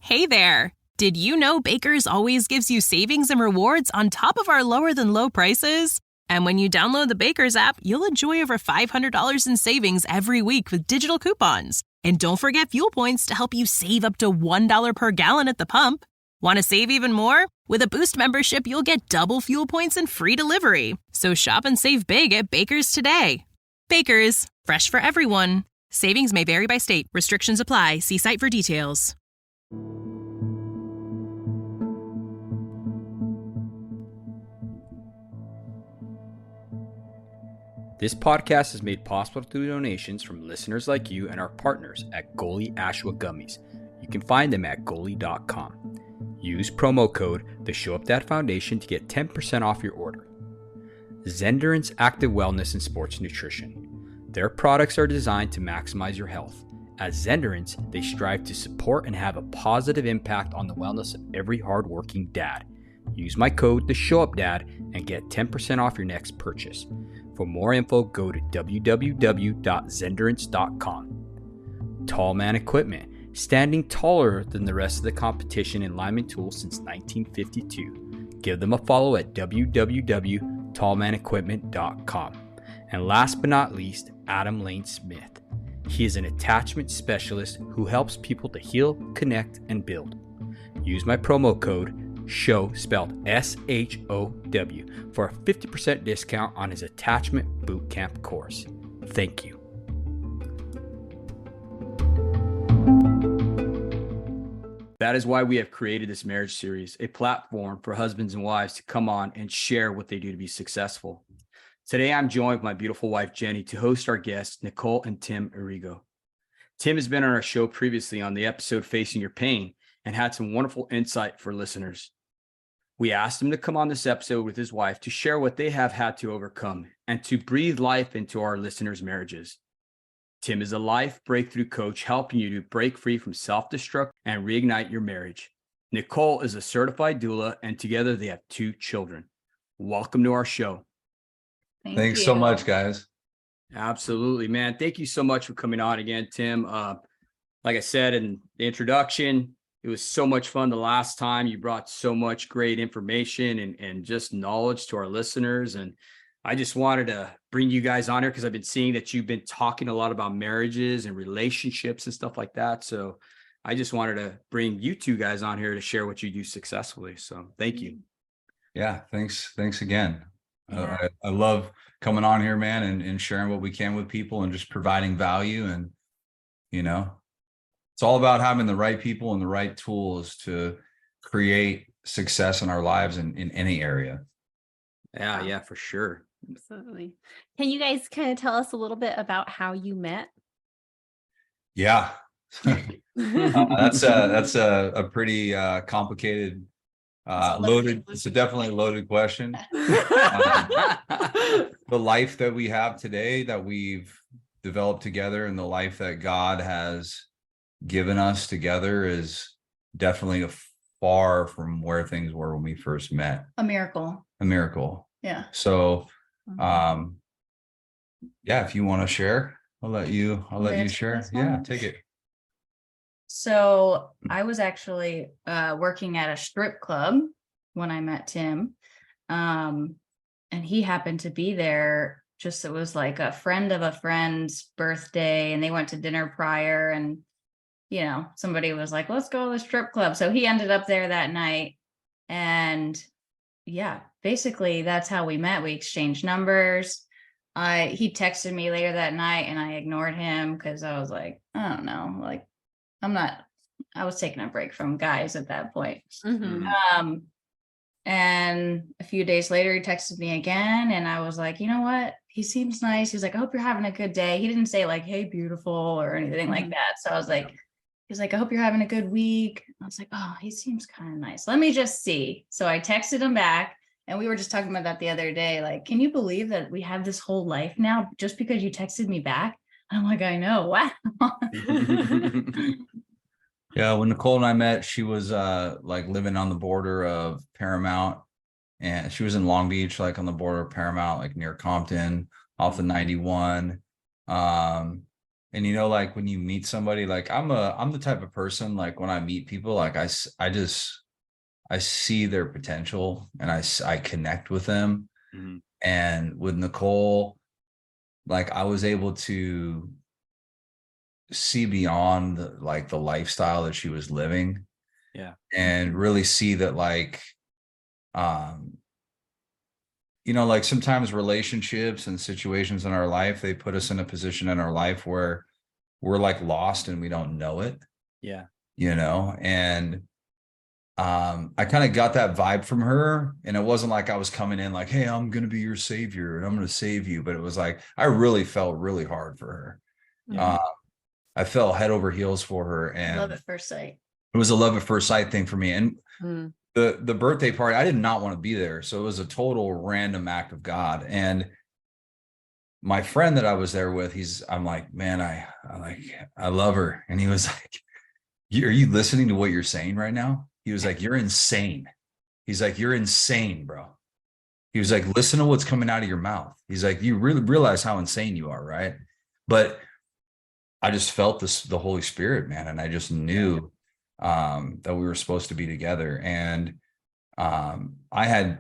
Hey there! Did you know Baker's always gives you savings and rewards on top of our lower-than-low prices? And when you download the Baker's app, you'll enjoy over $500 in savings every week with digital coupons. And don't forget fuel points to help you save up to $1 per gallon at the pump. Want to save even more? With a Boost membership, you'll get double fuel points and free delivery. So shop and save big at Baker's today. Baker's, fresh for everyone. Savings may vary by state. Restrictions apply. See site for details. This podcast is made possible through donations from listeners like you and our partners at Goalie Ashwa Gummies. You can find them at goalie.com. Use promo code The Show Up Dad Foundation to get 10% off your order. Zenderance Active Wellness and Sports Nutrition. Their products are designed to maximize your health. At Zenderance, they strive to support and have a positive impact on the wellness of every hardworking dad. Use my code TheShowUpDad and get 10% off your next purchase. For more info, go to www.zenderance.com. Tall Man Equipment, standing taller than the rest of the competition in lineman tools since 1952. Give them a follow at www.tallmanequipment.com. And last but not least, Adam Lane Smith. He is an attachment specialist who helps people to heal, connect, and build. Use my promo code SHOW, spelled S-H-O-W, for a 50% discount on his attachment bootcamp course. Thank you. That is why we have created this marriage series, a platform for husbands and wives to come on and share what they do to be successful. Today, I'm joined with my beautiful wife, Jenny, to host our guests, Nicole and Tim Arrigo. Tim has been on our show previously on the episode Facing Your Pain and had some wonderful insight for listeners. We asked him to come on this episode with his wife to share what they have had to overcome and to breathe life into our listeners' marriages. Tim is a life breakthrough coach helping you to break free from self-destruct and reignite your marriage. Nicole is a certified doula, and together they have 2 children. Welcome to our show. Thanks so much, guys. Absolutely, man. Thank you so much for coming on again, Tim. Like I said in the introduction, it was so much fun the last time. You brought so much great information and just knowledge to our listeners. And I just wanted to bring you guys on here because I've been seeing that you've been talking a lot about marriages and relationships and stuff like that. So I just wanted to bring you 2 guys on here to share what you do successfully. So thank you. Yeah, thanks again. I love coming on here, man, and sharing what we can with people and just providing value. And, you know, it's all about having the right people and the right tools to create success in our lives in any area. Yeah, for sure. Absolutely. Can you guys kind of tell us a little bit about how you met? Yeah. That's a pretty complicated, loaded. It's a definitely loaded question. The life that we have today, that we've developed together, and the life that God has given us together is definitely far from where things were when we first met. A miracle. Yeah. So, if you want to share, I'll let you share. Yeah, take it. So I was actually working at a strip club when I met Tim. And he happened to be there. It was like a friend of a friend's birthday, and they went to dinner prior, and somebody was like, let's go to the strip club. So he ended up there that night. And basically that's how we met. We exchanged numbers. He texted me later that night, and I ignored him because I was like, I don't know, like I was taking a break from guys at that point. Mm-hmm. And a few days later, he texted me again, and I was like, you know what? He seems nice. He's like, I hope you're having a good day. He didn't say like, hey, beautiful, or anything like that. So I was like, he's like, I hope you're having a good week. I was like, oh, he seems kind of nice. Let me just see. So I texted him back, and we were just talking about that the other day. Like, can you believe that we have this whole life now just because you texted me back? I'm like, I know. Wow. Yeah, when Nicole and I met, she was like living on the border of Paramount, and she was in Long Beach, like on the border of Paramount, like near Compton, off the 91. And, like when you meet somebody, like I'm the type of person, like when I meet people, like I see their potential and I connect with them. Mhm. And with Nicole, like I was able to see beyond the lifestyle that she was living. Yeah. And really see that like, like sometimes relationships and situations in our life, they put us in a position in our life where we're like lost and we don't know it. Yeah. And I kind of got that vibe from her, and it wasn't like I was coming in like, hey, I'm going to be your savior and I'm going to save you. But it was like, I really felt really hard for her. Yeah. I fell head over heels for her, and Love at first sight. it was a love at first sight thing for me. And Mm. the birthday party, I did not want to be there. So it was a total random act of God. And my friend that I was there with, I'm like, man, I love her. And he was like, are you listening to what you're saying right now? He was like, you're insane. He's like, you're insane, bro. He was like, listen to what's coming out of your mouth. He's like, you really realize how insane you are, right? But I just felt the Holy Spirit, man. And I just knew that we were supposed to be together. And I had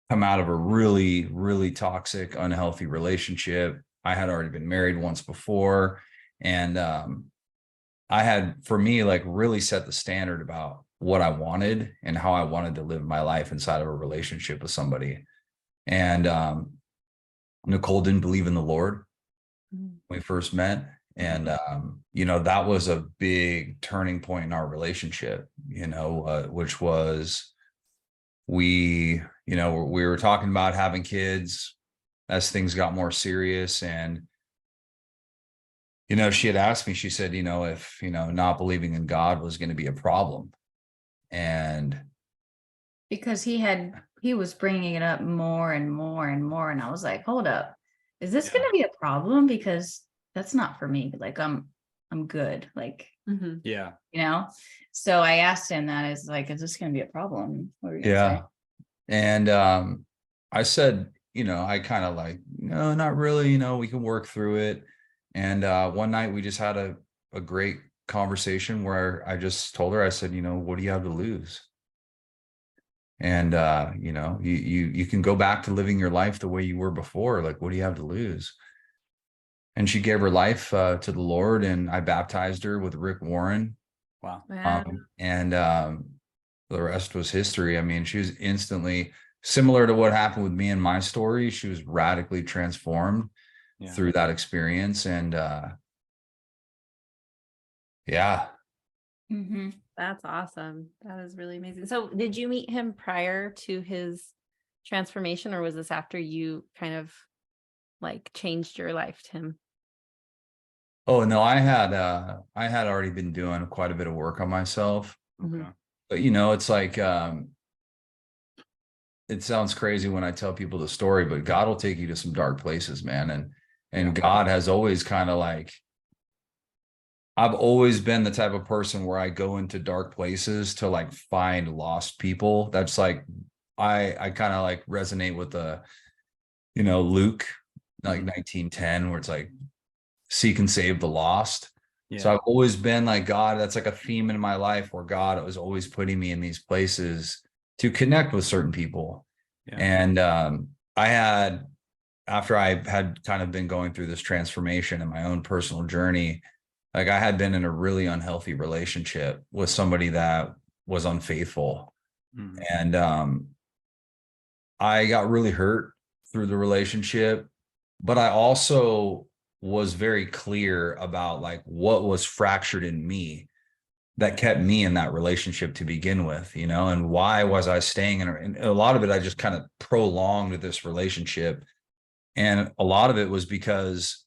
come out of a really, really toxic, unhealthy relationship. I had already been married once before. And I had, for me, like really set the standard about what I wanted and how I wanted to live my life inside of a relationship with somebody. And Nicole didn't believe in the Lord when we first met. And, that was a big turning point in our relationship, which was we were talking about having kids as things got more serious. And, she had asked me, she said, if, not believing in God was going to be a problem. And Because he was bringing it up more and more and more. And I was like, hold up, is this going to be a problem? Because that's not for me. Like, I'm good. Like, Yeah. So I asked him that, is this going to be a problem? What were you gonna yeah. say? And I said, I kind of like, no, not really, we can work through it. And one night we just had a great conversation where I just told her, I said, what do you have to lose? And you can go back to living your life the way you were before. Like, what do you have to lose? And she gave her life to the Lord, and I baptized her with Rick Warren. Wow. And the rest was history. I mean, she was instantly, similar to what happened with me and my story, she was radically transformed through that experience. And yeah. Mm-hmm. That's awesome. That is really amazing. So did you meet him prior to his transformation, or was this after you kind of like changed your life, Tim? Oh, no, I had already been doing quite a bit of work on myself. Okay. But it's like it sounds crazy when I tell people the story, but God will take you to some dark places, man. And God has always kind of like, I've always been the type of person where I go into dark places to like find lost people. That's like, I kind of like resonate with Luke, like 19:10, where it's like, seek and save the lost. Yeah. So I've always been like, God, that's like a theme in my life where God was always putting me in these places to connect with certain people. Yeah. And after I had kind of been going through this transformation in my own personal journey, like I had been in a really unhealthy relationship with somebody that was unfaithful. Mm-hmm. And I got really hurt through the relationship, but I also was very clear about like what was fractured in me that kept me in that relationship to begin with, and why was I staying in it? And a lot of it, I just kind of prolonged this relationship. And a lot of it was because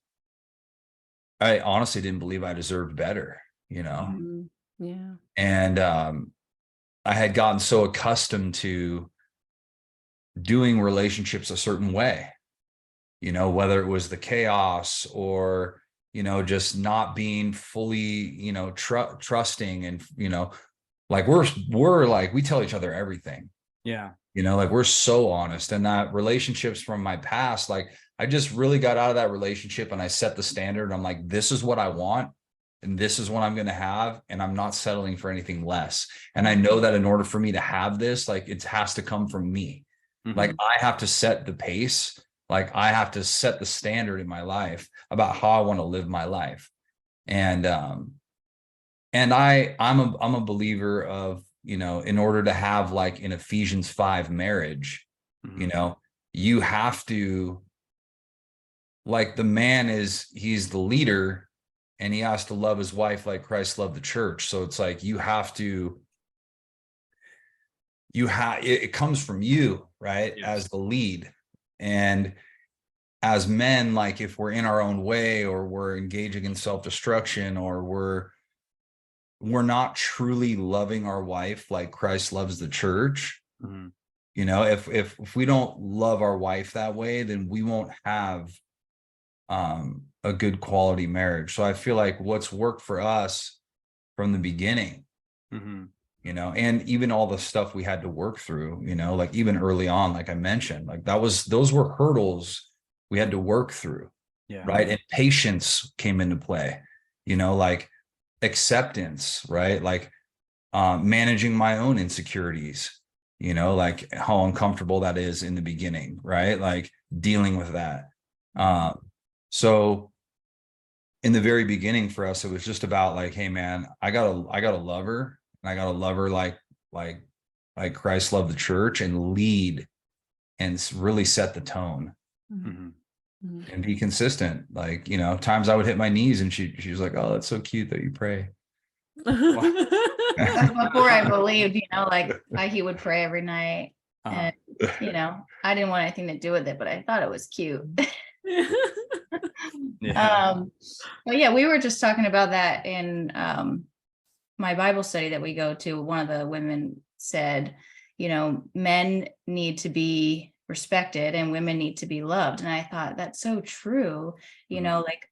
I honestly didn't believe I deserved better, Mm-hmm. Yeah. And I had gotten so accustomed to doing relationships a certain way, whether it was the chaos or, just not being fully, trusting and, like we're like, we tell each other everything, Yeah. You know, like we're so honest, and that relationships from my past, like I just really got out of that relationship and I set the standard. I'm like, this is what I want and this is what I'm going to have. And I'm not settling for anything less. And I know that in order for me to have this, like it has to come from me. Like I have to set the pace. Like I have to set the standard in my life about how I want to live my life. And I'm a believer of, you know, in order to have like an Ephesians 5 marriage, you know, you have to, like the man he's the leader and he has to love his wife like Christ loved the church. So it's like it comes from you, right? Yes. As the lead. And as men, like if we're in our own way or we're engaging in self-destruction or we're not truly loving our wife like Christ loves the church. You know, if we don't love our wife that way, then we won't have a good quality marriage. So I feel like what's worked for us from the beginning, you know, and even all the stuff we had to work through, you know, like even early on, like I mentioned, like those were hurdles we had to work through. Yeah. Right. And patience came into play, you know, like acceptance, right? Like managing my own insecurities, you know, like how uncomfortable that is in the beginning, right? Like dealing with that. So in the very beginning for us, it was just about like, hey man, I gotta love her, and I gotta love her like Christ loved the church, and lead and really set the tone. And be consistent. Like, you know, times I would hit my knees and she was like, oh, that's so cute that you pray. Before I believed, you know, like he would pray every night. And, you know, I didn't want anything to do with it, but I thought it was cute. But yeah, we were just talking about that in my Bible study that we go to. One of the women said, you know, men need to be respected and women need to be loved. And I thought that's so true. You know, like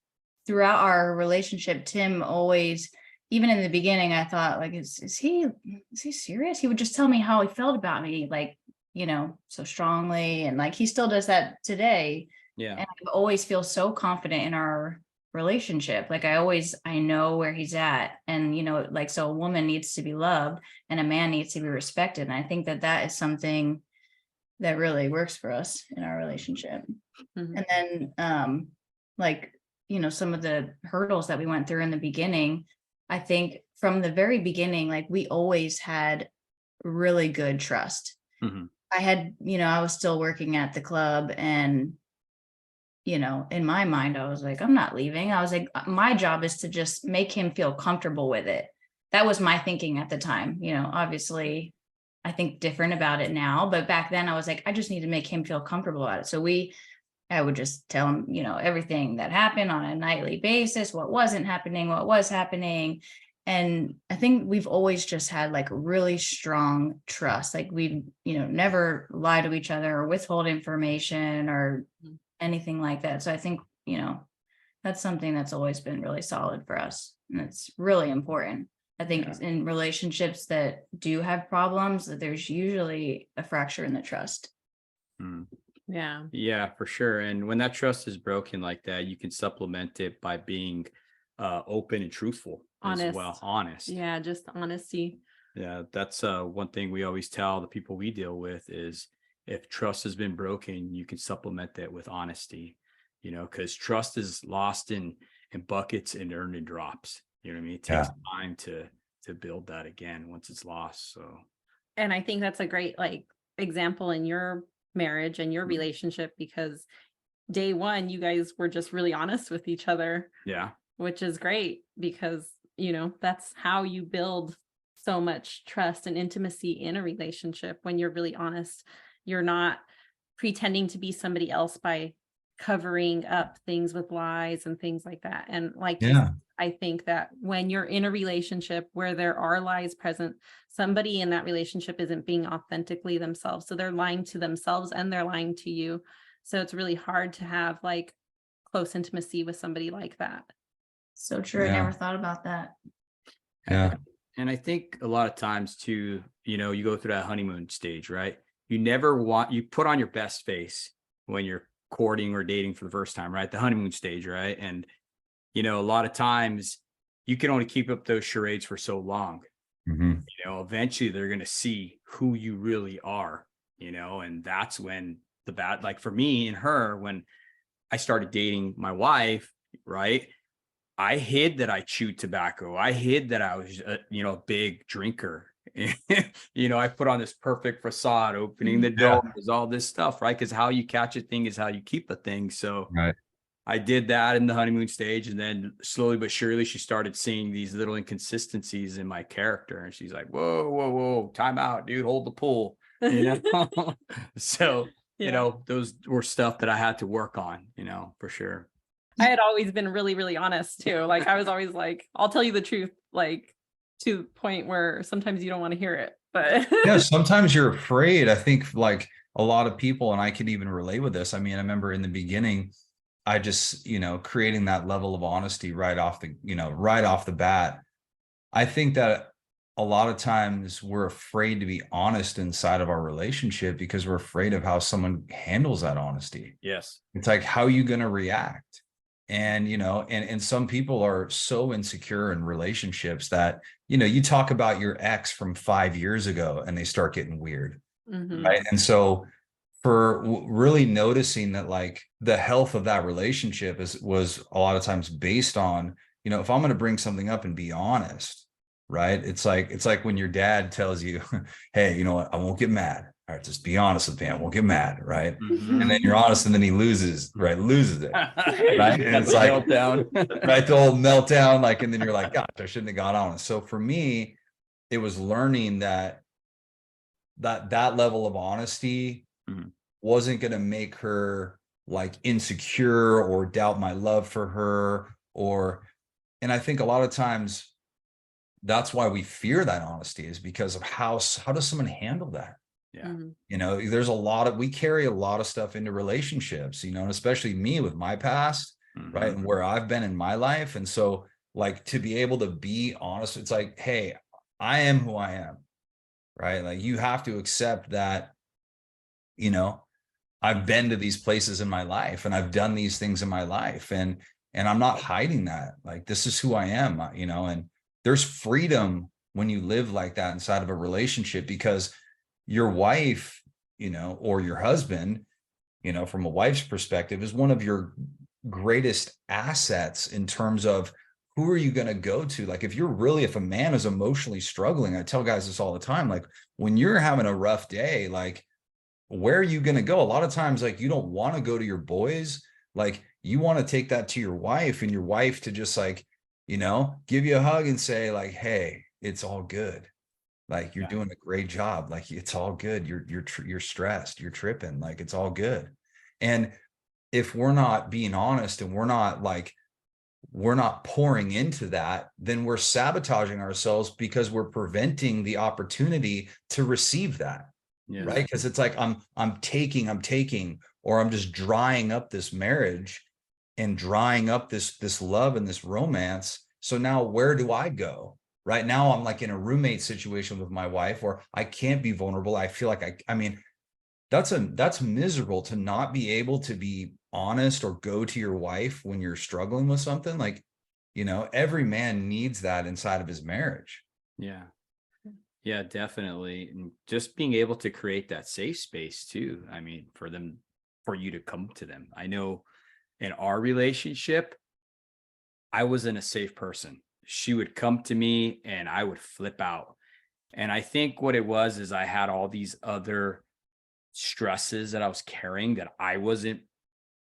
throughout our relationship, Tim always, even in the beginning, I thought like, is he serious? He would just tell me how he felt about me, like, you know, so strongly. And like, he still does that today. Yeah. And I always feel so confident in our relationship. Like I know where he's at. And, you know, like, so a woman needs to be loved and a man needs to be respected. And I think that is something that really works for us in our relationship. And then like, you know, some of the hurdles that we went through in the beginning, I think from the very beginning, like we always had really good trust. I had, you know, I was still working at the club, and, you know, in my mind, I was like, I'm not leaving. I was like, my job is to just make him feel comfortable with it. That was my thinking at the time. You know, obviously I think different about it now, but back then I was like, I just need to make him feel comfortable about it. So I would just tell him, you know, everything that happened on a nightly basis, what wasn't happening, what was happening. And I think we've always just had like really strong trust. Like we, you know, never lie to each other or withhold information or anything like that. So I think, you know, that's something that's always been really solid for us. And it's really important. I think in relationships that do have problems, that there's usually a fracture in the trust. Yeah, for sure. And when that trust is broken like that, you can supplement it by being open and truthful as well. Honest. Yeah, just honesty. Yeah, that's one thing we always tell the people we deal with is if trust has been broken, you can supplement that with honesty, you know, because trust is lost in buckets and earned in drops. You know what I mean? It takes time to build that again once it's lost. So, and I think that's a great like example in your marriage and your relationship, because day one, you guys were just really honest with each other. Yeah. Which is great because, you know, that's how you build so much trust and intimacy in a relationship. When you're really honest, you're not pretending to be somebody else by covering up things with lies and things like that. And like, I think that when you're in a relationship where there are lies present, somebody in that relationship isn't being authentically themselves. So they're lying to themselves and they're lying to you. So it's really hard to have like close intimacy with somebody like that. So true. I never thought about that. Yeah. And I think a lot of times too, you know, you go through that honeymoon stage, right? You put on your best face when you're courting or dating for the first time, right? The honeymoon stage, right? And, you know, a lot of times you can only keep up those charades for so long. Mhm. You know, eventually they're going to see who you really are, you know, and that's when like for me and her, when I started dating my wife, right? I hid that I chewed tobacco. I hid that I was, you know, a big drinker. You know, I put on this perfect facade, opening the Yeah. doors, all this stuff, right? Because how you catch a thing is how you keep a thing. So Right. I did that in the honeymoon stage. And then slowly but surely, she started seeing these little inconsistencies in my character. And she's like, whoa, whoa, whoa, time out, dude, hold the pool. You know, so, you know, those were stuff that I had to work on, you know, for sure. I had always been really, really honest too. Like I was always like, I'll tell you the truth, like to the point where sometimes you don't want to hear it. But Yeah, sometimes you're afraid. I think like a lot of people, and I could even relate with this. I mean, I remember in the beginning, I just, you know, creating that level of honesty right off the bat. I think that a lot of times we're afraid to be honest inside of our relationship because we're afraid of how someone handles that honesty. Yes. It's like, how are you going to react? And, you know, and some people are so insecure in relationships that, you know, you talk about your ex from 5 years ago and they start getting weird. Right. And so for really noticing that, like, the health of that relationship was a lot of times based on, you know, if I'm going to bring something up and be honest, right? It's like when your dad tells you, hey, you know what, I won't get mad. All right, just be honest with me. I won't get mad, right? And then you're honest, and then he loses it, right? And it's like meltdown. right, the old meltdown, like, and then you're like, gosh, I shouldn't have got honest. So for me, it was learning that level of honesty wasn't going to make her like insecure or doubt my love for her, and I think a lot of times that's why we fear that honesty, is because of how does someone handle that? Yeah. You know, we carry a lot of stuff into relationships, you know, and especially me with my past, right, and where I've been in my life. And so, like, to be able to be honest, it's like, hey, I am who I am, right? Like, you have to accept that, you know, I've been to these places in my life and I've done these things in my life, and I'm not hiding that. Like, this is who I am, you know. And there's freedom when you live like that inside of a relationship, because your wife, you know, or your husband, you know, from a wife's perspective, is one of your greatest assets in terms of who are you going to go to? Like, if a man is emotionally struggling, I tell guys this all the time, like, when you're having a rough day, like, where are you going to go? A lot of times, like, you don't want to go to your boys. Like, you want to take that to your wife, and your wife to just, like, you know, give you a hug and say, like, hey, it's all good. Like, you're doing a great job. Like, it's all good. You're stressed. You're tripping. Like, it's all good. And if we're not being honest and we're not pouring into that, then we're sabotaging ourselves, because we're preventing the opportunity to receive that. Yes. Right. Because it's like, I'm taking, or I'm just drying up this marriage and drying up this love and this romance. So now where do I go? Right now, I'm like in a roommate situation with my wife where I can't be vulnerable. I feel like I mean, that's miserable to not be able to be honest or go to your wife when you're struggling with something. Like, you know, every man needs that inside of his marriage. Yeah. Yeah, definitely. And just being able to create that safe space too. I mean, for you to come to them. I know in our relationship, I wasn't a safe person. She would come to me and I would flip out. And I think what it was is I had all these other stresses that I was carrying that I wasn't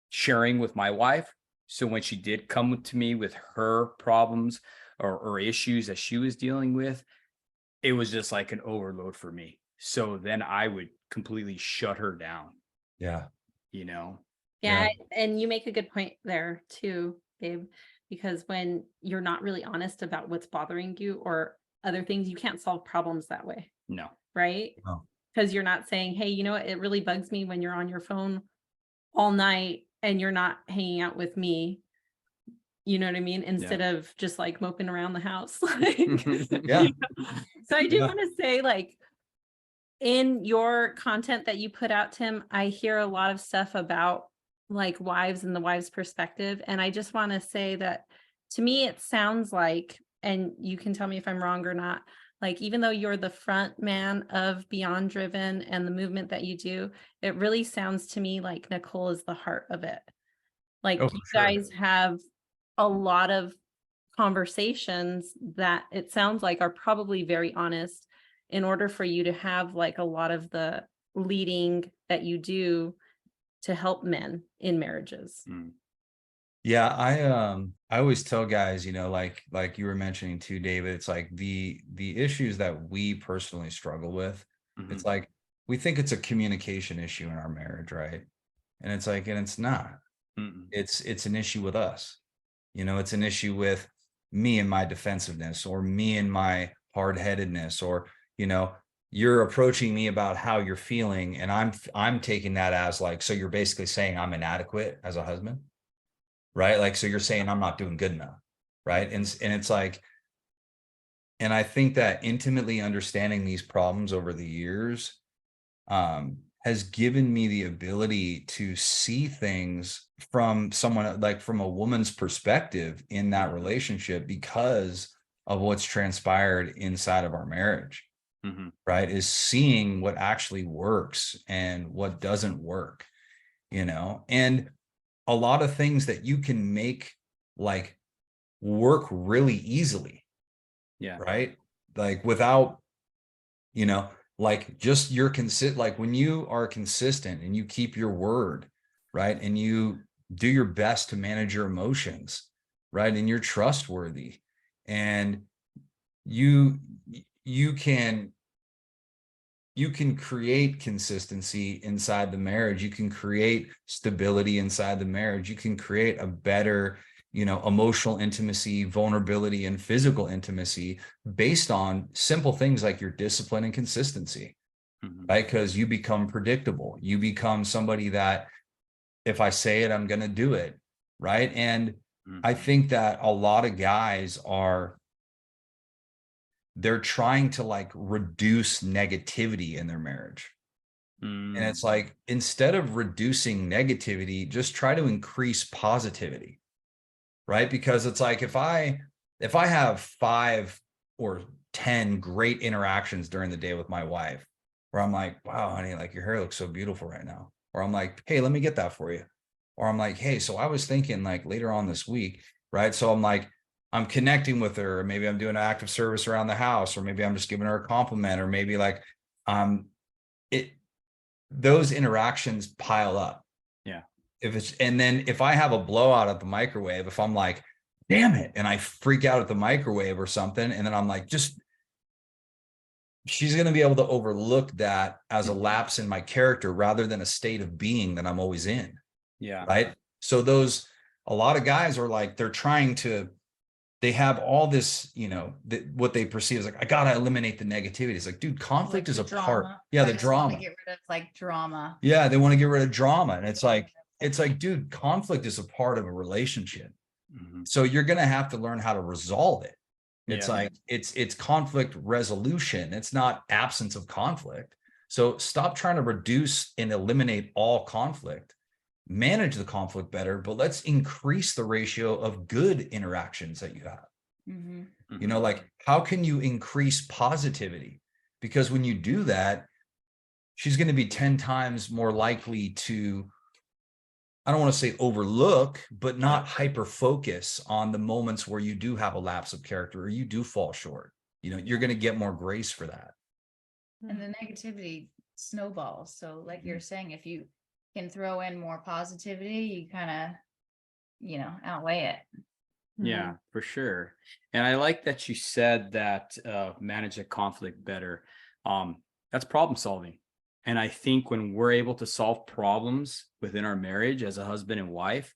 sharing with my wife. So when she did come to me with her problems or issues that she was dealing with, it was just like an overload for me. So then I would completely shut her down. Yeah. You know? Yeah. And you make a good point there too, babe, because when you're not really honest about what's bothering you or other things, you can't solve problems that way. No. Right? No. Because you're not saying, hey, you know what? It really bugs me when you're on your phone all night and you're not hanging out with me. You know what I mean? Instead of just like moping around the house. Yeah. So I do want to say, like, in your content that you put out, Tim, I hear a lot of stuff about like wives and the wives' perspective. And I just want to say that to me, it sounds like, and you can tell me if I'm wrong or not, like, even though you're the front man of Beyond Driven and the movement that you do, it really sounds to me like Nicole is the heart of it. Like, you guys have a lot of conversations that it sounds like are probably very honest in order for you to have like a lot of the leading that you do to help men in marriages. Yeah, I always tell guys, you know, like you were mentioning too, David, it's like the issues that we personally struggle with. It's like we think it's a communication issue in our marriage, right? And it's like, and it's not. It's an issue with us. You know, it's an issue with me and my defensiveness, or me and my hard-headedness, or, you know, you're approaching me about how you're feeling, and I'm taking that as like, so you're basically saying I'm inadequate as a husband, right? Like, so you're saying I'm not doing good enough, right? And it's like, and I think that intimately understanding these problems over the years has given me the ability to see things from someone, like from a woman's perspective in that relationship, because of what's transpired inside of our marriage, right? Is seeing what actually works and what doesn't work, you know, and a lot of things that you can make like work really easily. Right. Like without, you know, like just your like when you are consistent and you keep your word, right, and you do your best to manage your emotions, right, and you're trustworthy, and you can create consistency inside the marriage. You can create stability inside the marriage. You can create a better, you know, emotional intimacy, vulnerability, and physical intimacy based on simple things like your discipline and consistency, right? Because you become predictable. You become somebody that if I say it, I'm going to do it, right? And I think that a lot of guys they're trying to like reduce negativity in their marriage. And it's like, instead of reducing negativity, just try to increase positivity. Right? Because it's like, if I have 5 or 10 great interactions during the day with my wife, where I'm like, wow, honey, like your hair looks so beautiful right now. Or I'm like, hey, let me get that for you. Or I'm like, hey, so I was thinking like later on this week, right? So I'm like, I'm connecting with her, or maybe I'm doing an act of service around the house, or maybe I'm just giving her a compliment, or maybe like, those interactions pile up. And then if I have a blowout at the microwave, if I'm like, damn it, and I freak out at the microwave or something, and then I'm like, she's going to be able to overlook that as a lapse in my character rather than a state of being that I'm always in. Right. So a lot of guys are like, they have all this, you know, what they perceive as like, I got to eliminate the negativity. It's like, dude, conflict is a part. Yeah. The drama. Get rid of like drama. Yeah. They want to get rid of drama. And it's like, dude, conflict is a part of a relationship. So you're going to have to learn how to resolve it. It's like, it's conflict resolution. It's not absence of conflict. So stop trying to reduce and eliminate all conflict. Manage the conflict better, but let's increase the ratio of good interactions that you have. You know, like, how can you increase positivity? Because when you do that, she's going to be 10 times more likely to, I don't want to say overlook, but not hyper focus on the moments where you do have a lapse of character or you do fall short. You know, you're going to get more grace for that. And the negativity snowballs. So like you're saying, if you can throw in more positivity, you kind of, you know, outweigh it. Yeah, for sure. And I like that you said that manage a conflict better. That's problem solving. And I think when we're able to solve problems within our marriage as a husband and wife,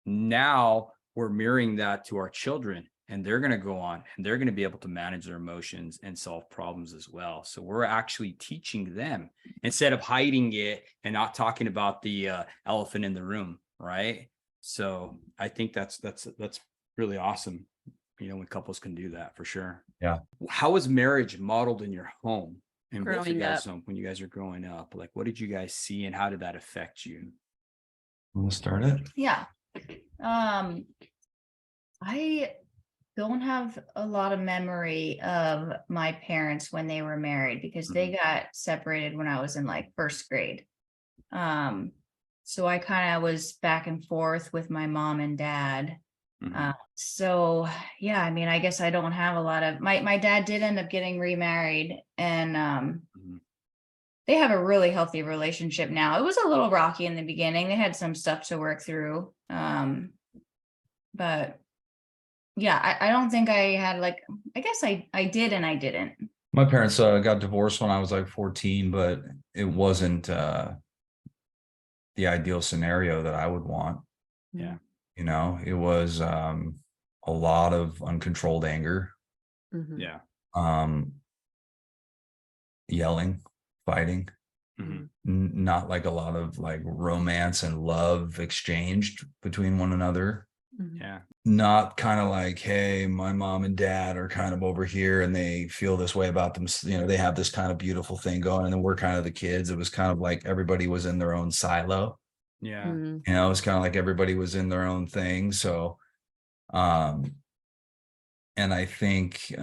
now we're mirroring that to our children, and they're going to go on and they're going to be able to manage their emotions and solve problems as well. So we're actually teaching them instead of hiding it and not talking about the elephant in the room. Right. So I think that's really awesome, when couples can do that, for sure. Yeah. How was marriage modeled in your home and both of you Growing guys' up. home when you guys are growing up? Like, what did you guys see and how did that affect you? Want to start it? Yeah. I don't have a lot of memory of my parents when they were married because they got separated when I was in like first grade. So I kind of was back and forth with my mom and dad. So yeah, I mean, I guess I don't have a lot of my dad did end up getting remarried, and they have a really healthy relationship now. It was a little rocky in the beginning. They had some stuff to work through. But yeah, I don't think I had I guess I did and I didn't. My parents got divorced when I was like 14, but it wasn't the ideal scenario that I would want. Yeah. It was a lot of uncontrolled anger. Yeah. Yelling, fighting, not like a lot of like romance and love exchanged between one another. Yeah. Not kind of like, hey, my mom and dad are kind of over here and they feel this way about them. They have this kind of beautiful thing going, and then we're kind of the kids. It was kind of like everybody was in their own silo. Yeah. It was kind of like everybody was in their own thing. So, and I think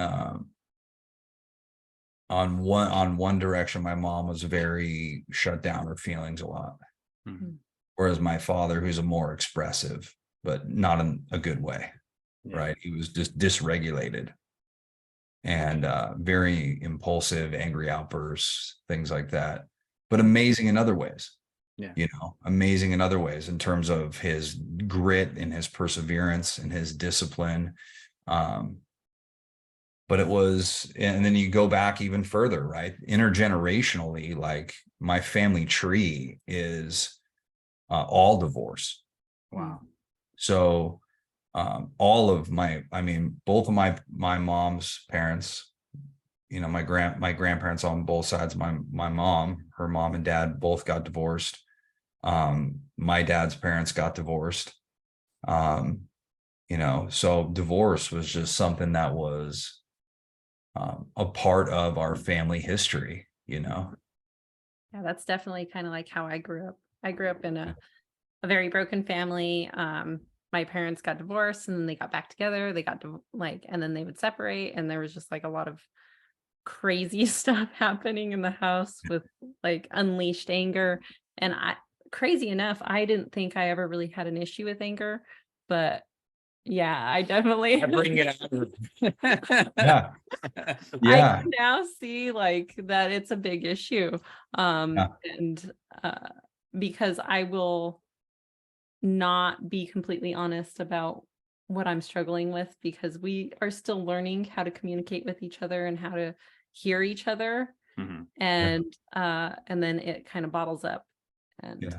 on one direction, my mom was very shut down her feelings a lot. Whereas my father, who's a more expressive, but not in a good way, right? He was just dysregulated and very impulsive, angry outbursts, things like that, but amazing in other ways. Yeah. Amazing in other ways in terms of his grit and his perseverance and his discipline. But it was, and then you go back even further, right? Intergenerationally, like my family tree is all divorce. Wow. So all of both of my mom's parents, my grandparents on both sides, my mom, her mom and dad both got divorced. My dad's parents got divorced. So divorce was just something that was a part of our family history, Yeah, that's definitely kind of like how I grew up. I grew up in a very broken family. My parents got divorced and then they got back together. They got and then they would separate, and there was just like a lot of crazy stuff happening in the house with like unleashed anger. And crazy enough, I didn't think I ever really had an issue with anger, but yeah, I definitely bring it out. Yeah. I can now see like that it's a big issue. And because I will not be completely honest about what I'm struggling with, because we are still learning how to communicate with each other and how to hear each other. And then it kind of bottles up. And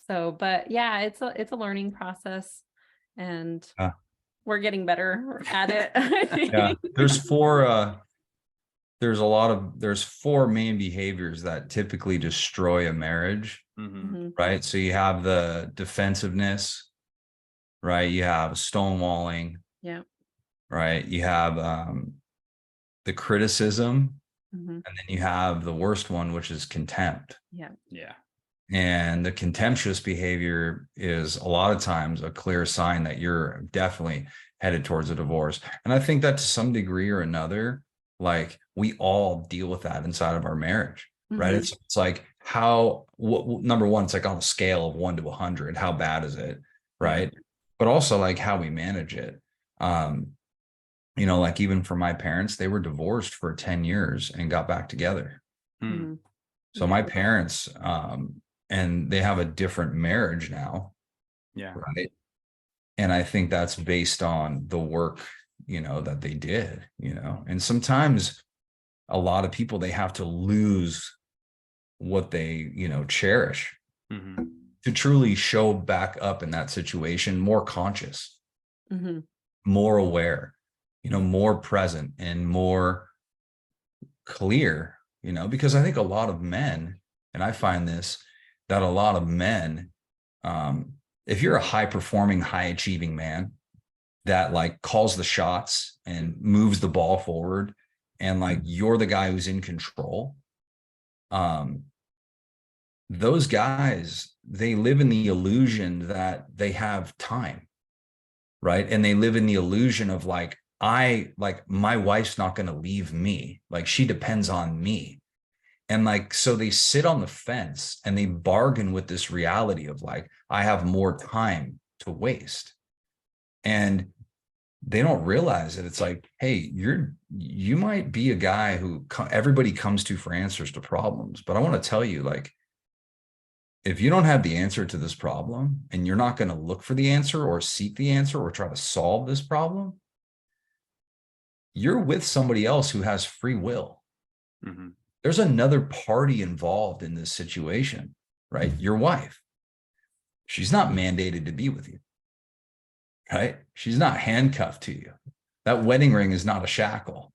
so, but yeah, it's a learning process, and we're getting better at it. Yeah. There's four main behaviors that typically destroy a marriage. Right. So you have the defensiveness, right? You have stonewalling. Yeah. Right. You have the criticism, and then you have the worst one, which is contempt. Yeah. Yeah. And the contemptuous behavior is a lot of times a clear sign that you're definitely headed towards a divorce. And I think that to some degree or another, like we all deal with that inside of our marriage, right? It's like number one, it's like on a scale of 1 to 100, how bad is it? Right. But also like how we manage it. Like even for my parents, they were divorced for 10 years and got back together. So my parents, and they have a different marriage now. Yeah. Right. And I think that's based on the work, that they did, and sometimes a lot of people, they have to lose what they, cherish to truly show back up in that situation, more conscious, more aware, more present and more clear, because I think a lot of men, and I find this, that a lot of men, if you're a high performing, high achieving man, that like calls the shots and moves the ball forward, and like you're the guy who's in control. Those guys, they live in the illusion that they have time, right? And they live in the illusion of like, my wife's not going to leave me. Like, she depends on me. And like, so they sit on the fence and they bargain with this reality of like, I have more time to waste. And they don't realize that it's like, hey, you might be a guy who everybody comes to for answers to problems. But I want to tell you, like, if you don't have the answer to this problem and you're not going to look for the answer or seek the answer or try to solve this problem, you're with somebody else who has free will. Mm-hmm. There's another party involved in this situation, right? Your wife. She's not mandated to be with you, right? She's not handcuffed to you. That wedding ring is not a shackle,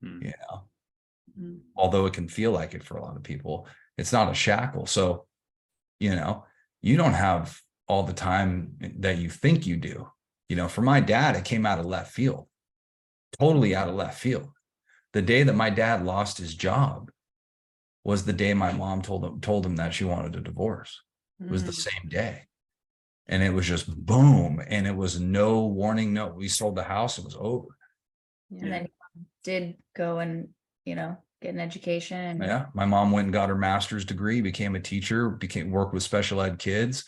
you know, although it can feel like it for a lot of people. It's not a shackle. So, you know, you don't have all the time that you think you do. You know, for my dad, it came out of left field, totally out of left field. The day that my dad lost his job was the day my mom told him that she wanted a divorce. It was the same day. And it was just boom. And it was no warning. No, we sold the house. It was over. And then did go and, you know, get an education. Yeah. My mom went and got her master's degree, became a teacher, worked with special ed kids.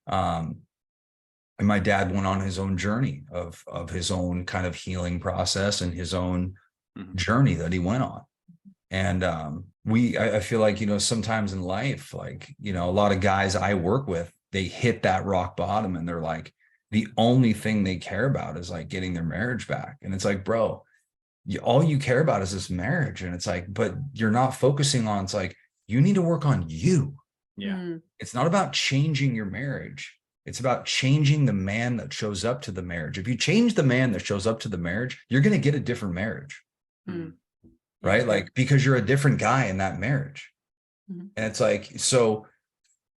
And my dad went on his own journey of his own kind of healing process and his own journey that he went on. And I feel like, you know, sometimes in life, like, you know, a lot of guys I work with, they hit that rock bottom and they're like, the only thing they care about is like getting their marriage back. And it's like, bro, all you care about is this marriage. And it's like, but you're not focusing on, it's like, you need to work on you. Yeah. It's not about changing your marriage. It's about changing the man that shows up to the marriage. If you change the man that shows up to the marriage, you're going to get a different marriage. Right? Like, because you're a different guy in that marriage. And it's like, so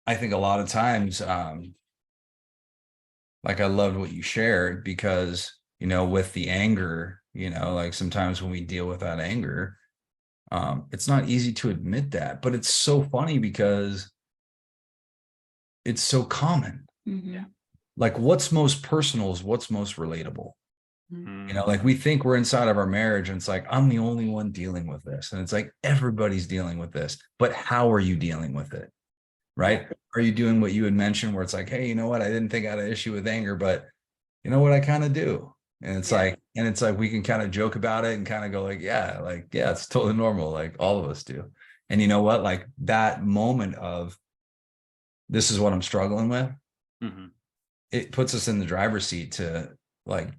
I think a lot of times, like, I loved what you shared because, you know, with the anger, you know, like sometimes when we deal with that anger, it's not easy to admit that, but it's so funny because it's so common. Yeah. Like, what's most personal is what's most relatable. You know, like, we think we're inside of our marriage and it's like, I'm the only one dealing with this. And it's like, everybody's dealing with this, but how are you dealing with it? Right? Are you doing what you had mentioned where it's like, hey, you know what? I didn't think I had an issue with anger, but you know what? I kind of do. And it's like, we can kind of joke about it and kind of go like, yeah, it's totally normal. Like, all of us do. And you know what? Like, that moment of, this is what I'm struggling with. It puts us in the driver's seat to like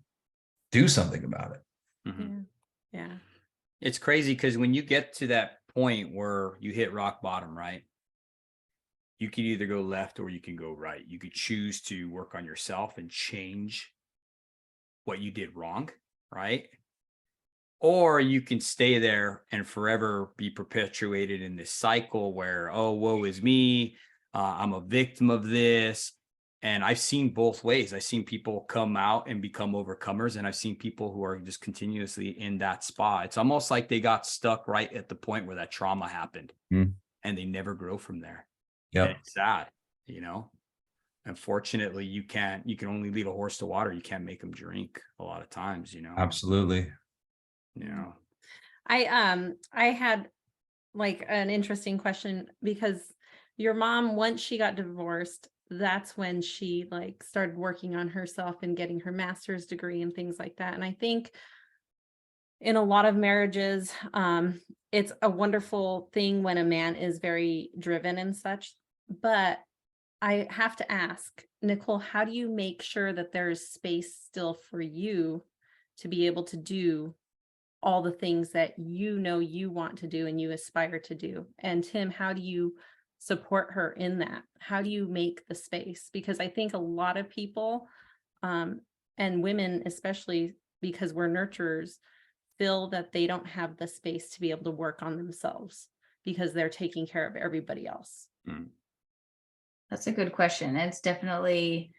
do something about it. Yeah. It's crazy because when you get to that point where you hit rock bottom, right? You can either go left or you can go right. You could choose to work on yourself and change what you did wrong, right? Or you can stay there and forever be perpetuated in this cycle where, oh, woe is me. I'm a victim of this. And I've seen both ways. I've seen people come out and become overcomers. And I've seen people who are just continuously in that spot. It's almost like they got stuck right at the point where that trauma happened and they never grow from there. Yeah, it's sad, you know. Unfortunately, you can only lead a horse to water. You can't make them drink a lot of times, you know. Absolutely. You know. I had like an interesting question because your mom, once she got divorced, that's when she like started working on herself and getting her master's degree and things like that. And I think in a lot of marriages, it's a wonderful thing when a man is very driven and such. But I have to ask, Nicole, how do you make sure that there's space still for you to be able to do all the things that you know you want to do and you aspire to do? And Tim, how do you support her in that? How do you make the space? Because I think a lot of people, and women especially, because we're nurturers, feel that they don't have the space to be able to work on themselves because they're taking care of everybody else. That's a good question. It's definitely,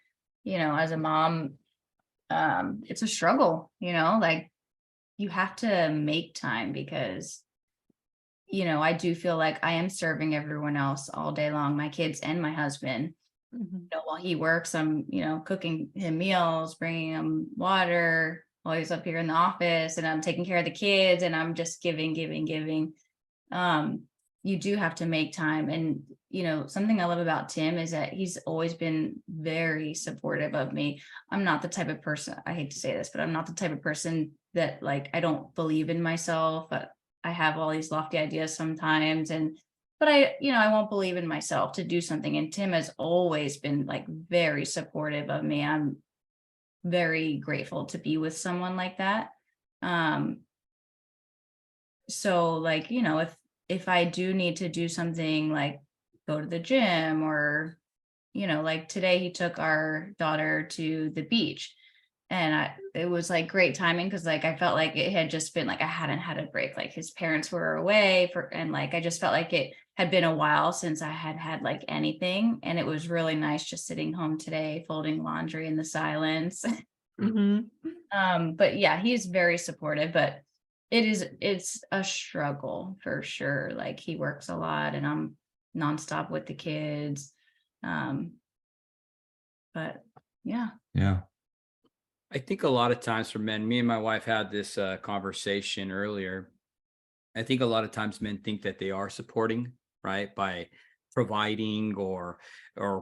you know, as a mom, it's a struggle, like you have to make time because, I do feel like I am serving everyone else all day long, my kids and my husband. While he works, I'm, cooking him meals, bringing him water while he's up here in the office, and I'm taking care of the kids, and I'm just giving. You do have to make time. And, something I love about Tim is that he's always been very supportive of me. I'm not the type of person, I hate to say this, but I'm not the type of person that like, I don't believe in myself. I have all these lofty ideas sometimes, but I won't believe in myself to do something. And Tim has always been like very supportive of me. I'm very grateful to be with someone like that. So like, if I do need to do something like go to the gym or, like today he took our daughter to the beach, and it was like great timing because like I felt like it had just been like I hadn't had a break. Like his parents were away and like I just felt like it had been a while since I had had like anything, and it was really nice just sitting home today folding laundry in the silence. But yeah, he's very supportive, but it's a struggle for sure. Like he works a lot and I'm nonstop with the kids. But yeah. I think a lot of times for men, me and my wife had this conversation earlier. I think a lot of times men think that they are supporting, right, by providing or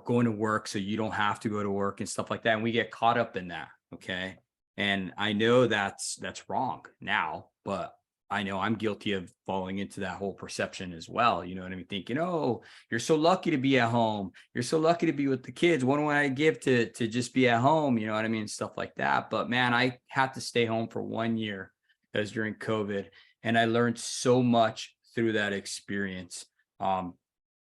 going to work so you don't have to go to work and stuff like that. And we get caught up in that. Okay. And I know that's wrong now, but I know I'm guilty of falling into that whole perception as well. You know what I mean? Thinking, oh, you're so lucky to be at home. You're so lucky to be with the kids. What do I give to just be at home? You know what I mean? Stuff like that. But man, I had to stay home for 1 year. That was during COVID. And I learned so much through that experience.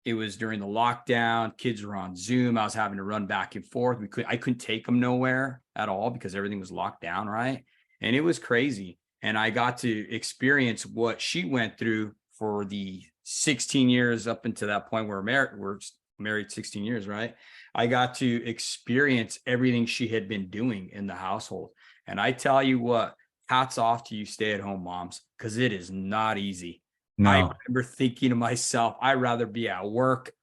It was during the lockdown. Kids were on Zoom. I was having to run back and forth. I couldn't take them nowhere at all because everything was locked down, right? And it was crazy. And I got to experience what she went through for the 16 years up until that point. We're married 16 years, right? I got to experience everything she had been doing in the household. And I tell you what, hats off to you stay-at-home moms, because it is not easy. No. I remember thinking to myself, I'd rather be at work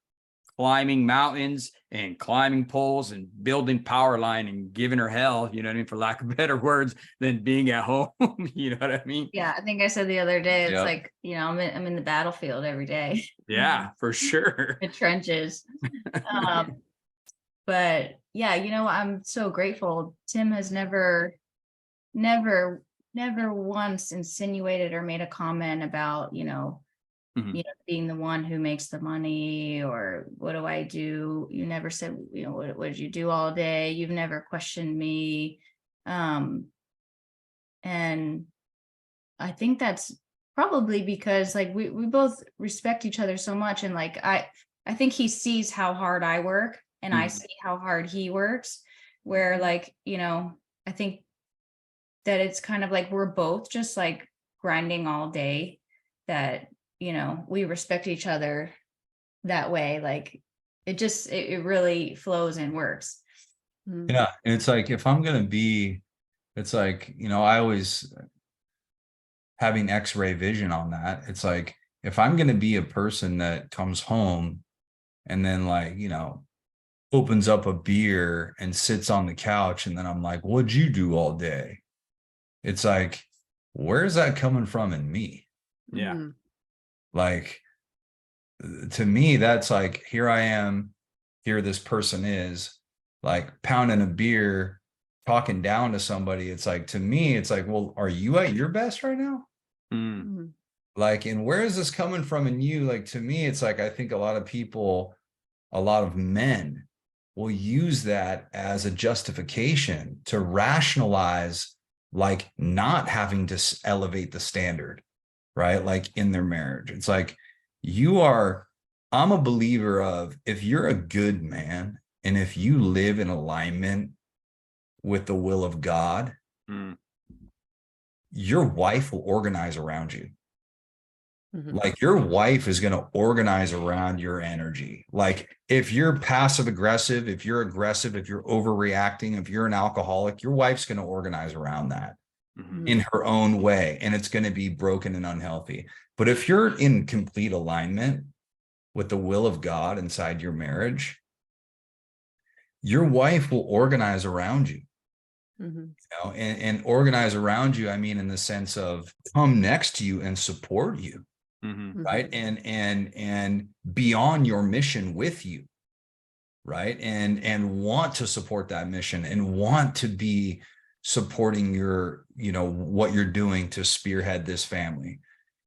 climbing mountains and climbing poles and building power line and giving her hell, you know what I mean, for lack of better words, than being at home. You know what I mean? Yeah, I think I said the other day, it's like, I'm in the battlefield every day. Yeah, for sure. The trenches. But yeah, I'm so grateful. Tim has never once insinuated or made a comment about, being the one who makes the money or what do I do? You never said, what did you do all day? You've never questioned me. And I think that's probably because like we both respect each other so much. And like, I think he sees how hard I work and I see how hard he works, where like, I think that it's kind of like we're both just like grinding all day, that we respect each other that way. Like it really flows and works. Yeah. And it's like, if I'm going to be, it's like, I always having x-ray vision on that. It's like, if I'm going to be a person that comes home and then like, opens up a beer and sits on the couch, and then I'm like, what'd you do all day? It's like, where's that coming from in me? Yeah. Like, to me, that's like, here I am, here this person is like pounding a beer, talking down to somebody. It's like, to me, it's like, well, are you at your best right now? Like, and where is this coming from in you? Like, to me, it's like, I think a lot of men will use that as a justification to rationalize like not having to elevate the standard, right? Like in their marriage. It's like, I'm a believer of, if you're a good man and if you live in alignment with the will of God, your wife will organize around you. Like your wife is going to organize around your energy. Like if you're passive aggressive, if you're aggressive, if you're overreacting, if you're an alcoholic, your wife's going to organize around that in her own way. And it's going to be broken and unhealthy. But if you're in complete alignment with the will of God inside your marriage, your wife will organize around you. You know, and organize around you, I mean, in the sense of come next to you and support you, right? And be on your mission with you, right? And want to support that mission and want to be supporting your, you know, what you're doing to spearhead this family,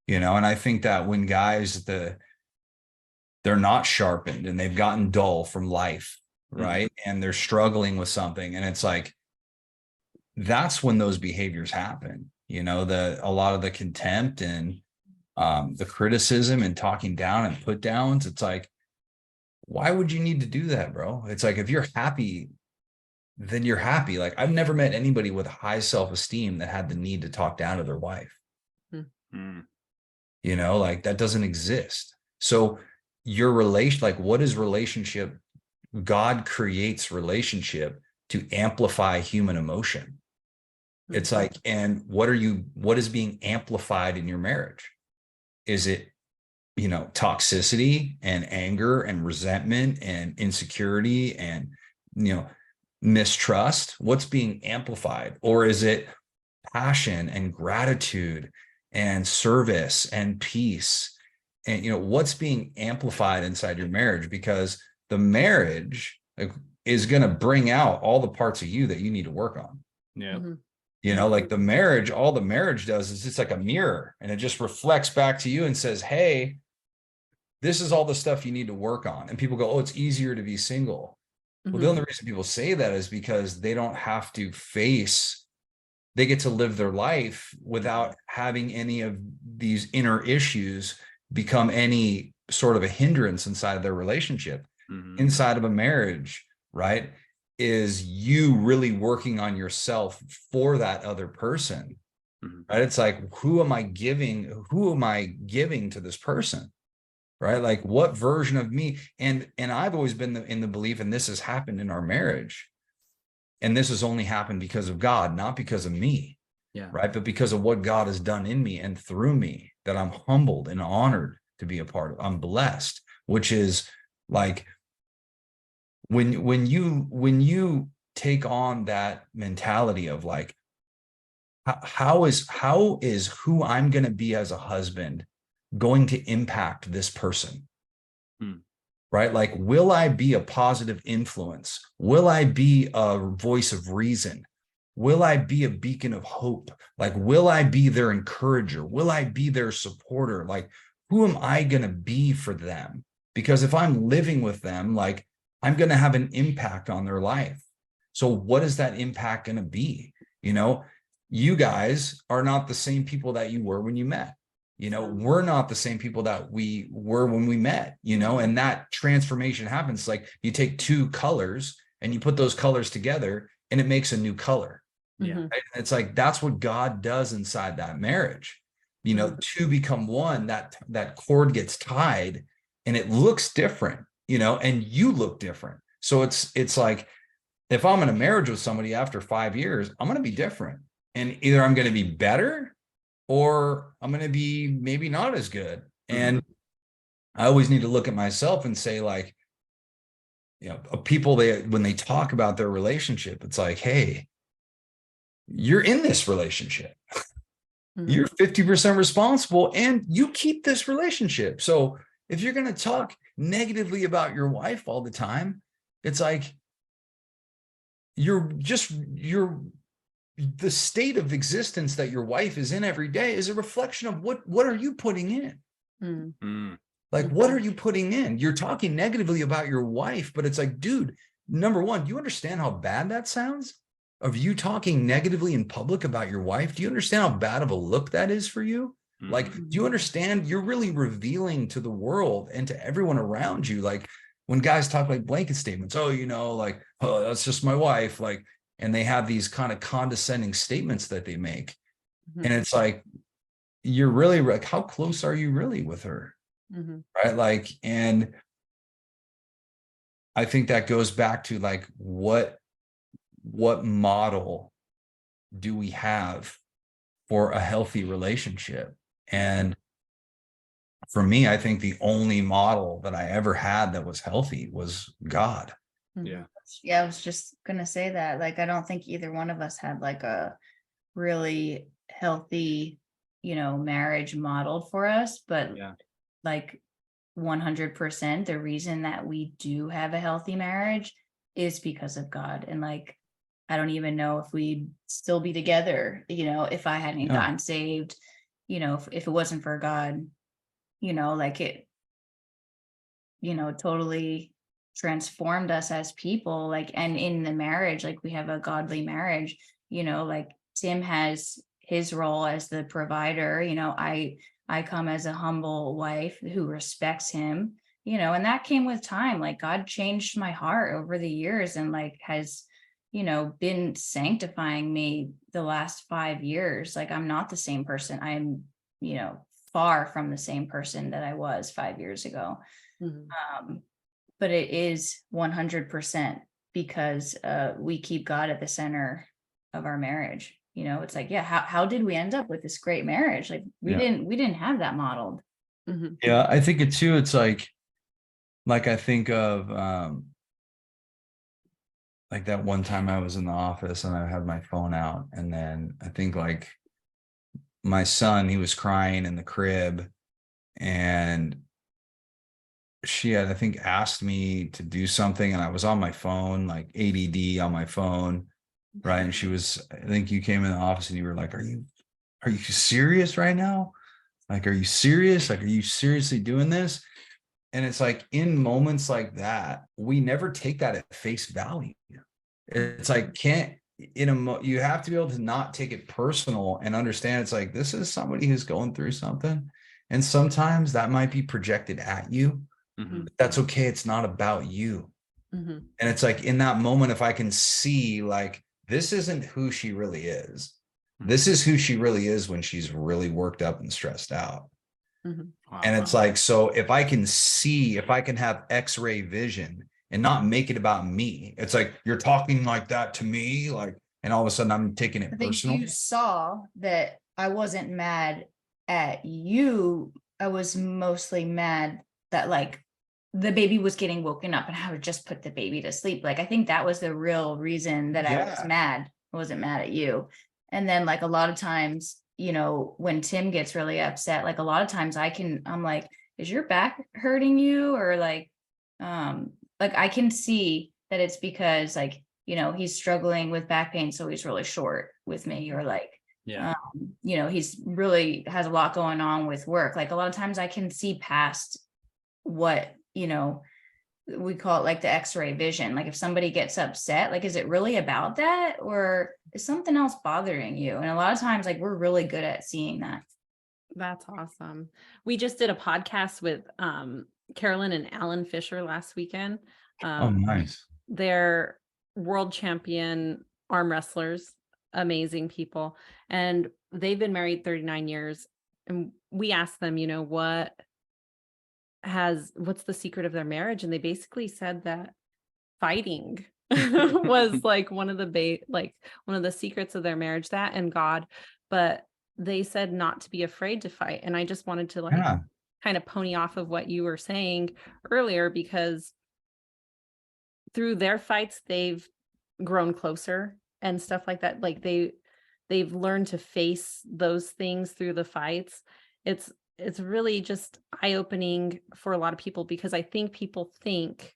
you know. And I think that when guys, they're not sharpened and they've gotten dull from life, right? And they're struggling with something, and it's like, that's when those behaviors happen, you know, a lot of the contempt and the criticism and talking down and put downs. It's like, why would you need to do that, bro? It's like, if you're happy, then you're happy. Like I've never met anybody with high self-esteem that had the need to talk down to their wife. You know, like that doesn't exist. So your relation, like what is relationship? God creates relationship to amplify human emotion. It's like, and what is being amplified in your marriage? Is it, you know, toxicity and anger and resentment and insecurity and, you know, mistrust? What's being amplified? Or is it passion and gratitude and service and peace? And, you know, what's being amplified inside your marriage? Because the marriage is going to bring out all the parts of you that you need to work on. Yeah. You know, like the marriage, all the marriage does is it's like a mirror, and it just reflects back to you and says, hey, this is all the stuff you need to work on. And people go, oh, it's easier to be single. Well, the only reason people say that is because they don't have to they get to live their life without having any of these inner issues become any sort of a hindrance inside of their relationship. Inside of a marriage, right, is you really working on yourself for that other person, right? It's like, who am I giving to this person, right? Like what version of me? And I've always been in the belief, and this has happened in our marriage, and this has only happened because of God, not because of me, right? But because of what God has done in me and through me, that I'm humbled and honored to be a part of. I'm blessed, which is like, when you take on that mentality of like, how is who I'm going to be as a husband going to impact this person, right? Like, will I be a positive influence? Will I be a voice of reason? Will I be a beacon of hope? Like, will I be their encourager? Will I be their supporter? Like, who am I going to be for them? Because if I'm living with them, like, I'm going to have an impact on their life. So what is that impact going to be? You know, you guys are not the same people that you were when you met. You know, we're not the same people that we were when we met, you know, and that transformation happens. Like you take two colors and you put those colors together and it makes a new color. Right? It's like, that's what God does inside that marriage. You know, two become one, that cord gets tied and it looks different. You know, and you look different. So it's like, if I'm in a marriage with somebody after 5 years, I'm going to be different. And either I'm going to be better or I'm going to be maybe not as good. And I always need to look at myself and say, like, you know, people, when they talk about their relationship, it's like, hey, you're in this relationship. You're 50% responsible and you keep this relationship. So if you're going to talk negatively about your wife all the time, it's like the state of existence that your wife is in every day is a reflection of what are you putting in? Like, what are you putting in? You're talking negatively about your wife, but it's like, dude, number one, do you understand how bad that sounds? Of you talking negatively in public about your wife? Do you understand how bad of a look that is for you? Like, do you understand? You're really revealing to the world and to everyone around you. Like when guys talk like blanket statements, oh, you know, like, oh, that's just my wife. Like, and they have these kind of condescending statements that they make. And it's like, you're really like, how close are you really with her? Mm-hmm. Right. Like, and I think that goes back to like, what model do we have for a healthy relationship? And for me, I think the only model that I ever had that was healthy was God. Yeah. Yeah, I was just gonna say that. Like, I don't think either one of us had like a really healthy, marriage modeled for us, but like 100%, the reason that we do have a healthy marriage is because of God. And like, I don't even know if we'd still be together, if I hadn't gotten saved, if it wasn't for God, like it, totally transformed us as people. Like, and in the marriage, like we have a godly marriage, like Tim has his role as the provider, I come as a humble wife who respects him, and that came with time. Like God changed my heart over the years and like has, been sanctifying me the last 5 years. Like I'm not the same person. I'm, far from the same person that I was 5 years ago. Mm-hmm. But it is 100% because we keep God at the center of our marriage. It's like, how did we end up with this great marriage? Like we didn't have that modeled. Mm-hmm. Yeah, I think it too. It's like I think of like that one time I was in the office and I had my phone out, and then I think like my son, he was crying in the crib, and she had, I think, asked me to do something, and I was on my phone, like ADD on my phone, right? And she was, I think you came in the office and you were like, are you serious right now? Like, are you serious? Like, are you seriously doing this? And it's like, in moments like that, we never take that at face value. It's like, you have to be able to not take it personal and understand it's like, this is somebody who's going through something. And sometimes that might be projected at you. Mm-hmm. That's okay. It's not about you. Mm-hmm. And it's like, in that moment, if I can see like, this isn't who she really is. This is who she really is when she's really worked up and stressed out. Mm-hmm. Wow. And it's like, so if I can have X-ray vision and not make it about me, it's like, you're talking like that to me, like, and all of a sudden I'm taking it I think personal. you saw that I wasn't mad at you. I was mostly mad that like the baby was getting woken up and I would just put the baby to sleep. Like, I think that was the real reason that I was mad. I wasn't mad at you. And then like a lot of times, when Tim gets really upset, like a lot of times I'm like, is your back hurting you? Or like I can see that it's because like, he's struggling with back pain. So he's really short with me, or like, he's really has a lot going on with work. Like a lot of times I can see past what, we call it like the X-ray vision. Like if somebody gets upset, like, is it really about that, or is something else bothering you? And a lot of times, like, we're really good at seeing that. That's awesome. We just did a podcast with Carolyn and Alan Fisher last weekend. Oh, nice. They're world champion arm wrestlers, amazing people. And they've been married 39 years. And we asked them, what's the secret of their marriage? And they basically said that fighting was like one of the secrets of their marriage, that and God. But they said not to be afraid to fight. And I just wanted to kind of pony off of what you were saying earlier, because through their fights, they've grown closer and stuff like that. Like they've learned to face those things through the fights. It's really just eye-opening for a lot of people, because I think people think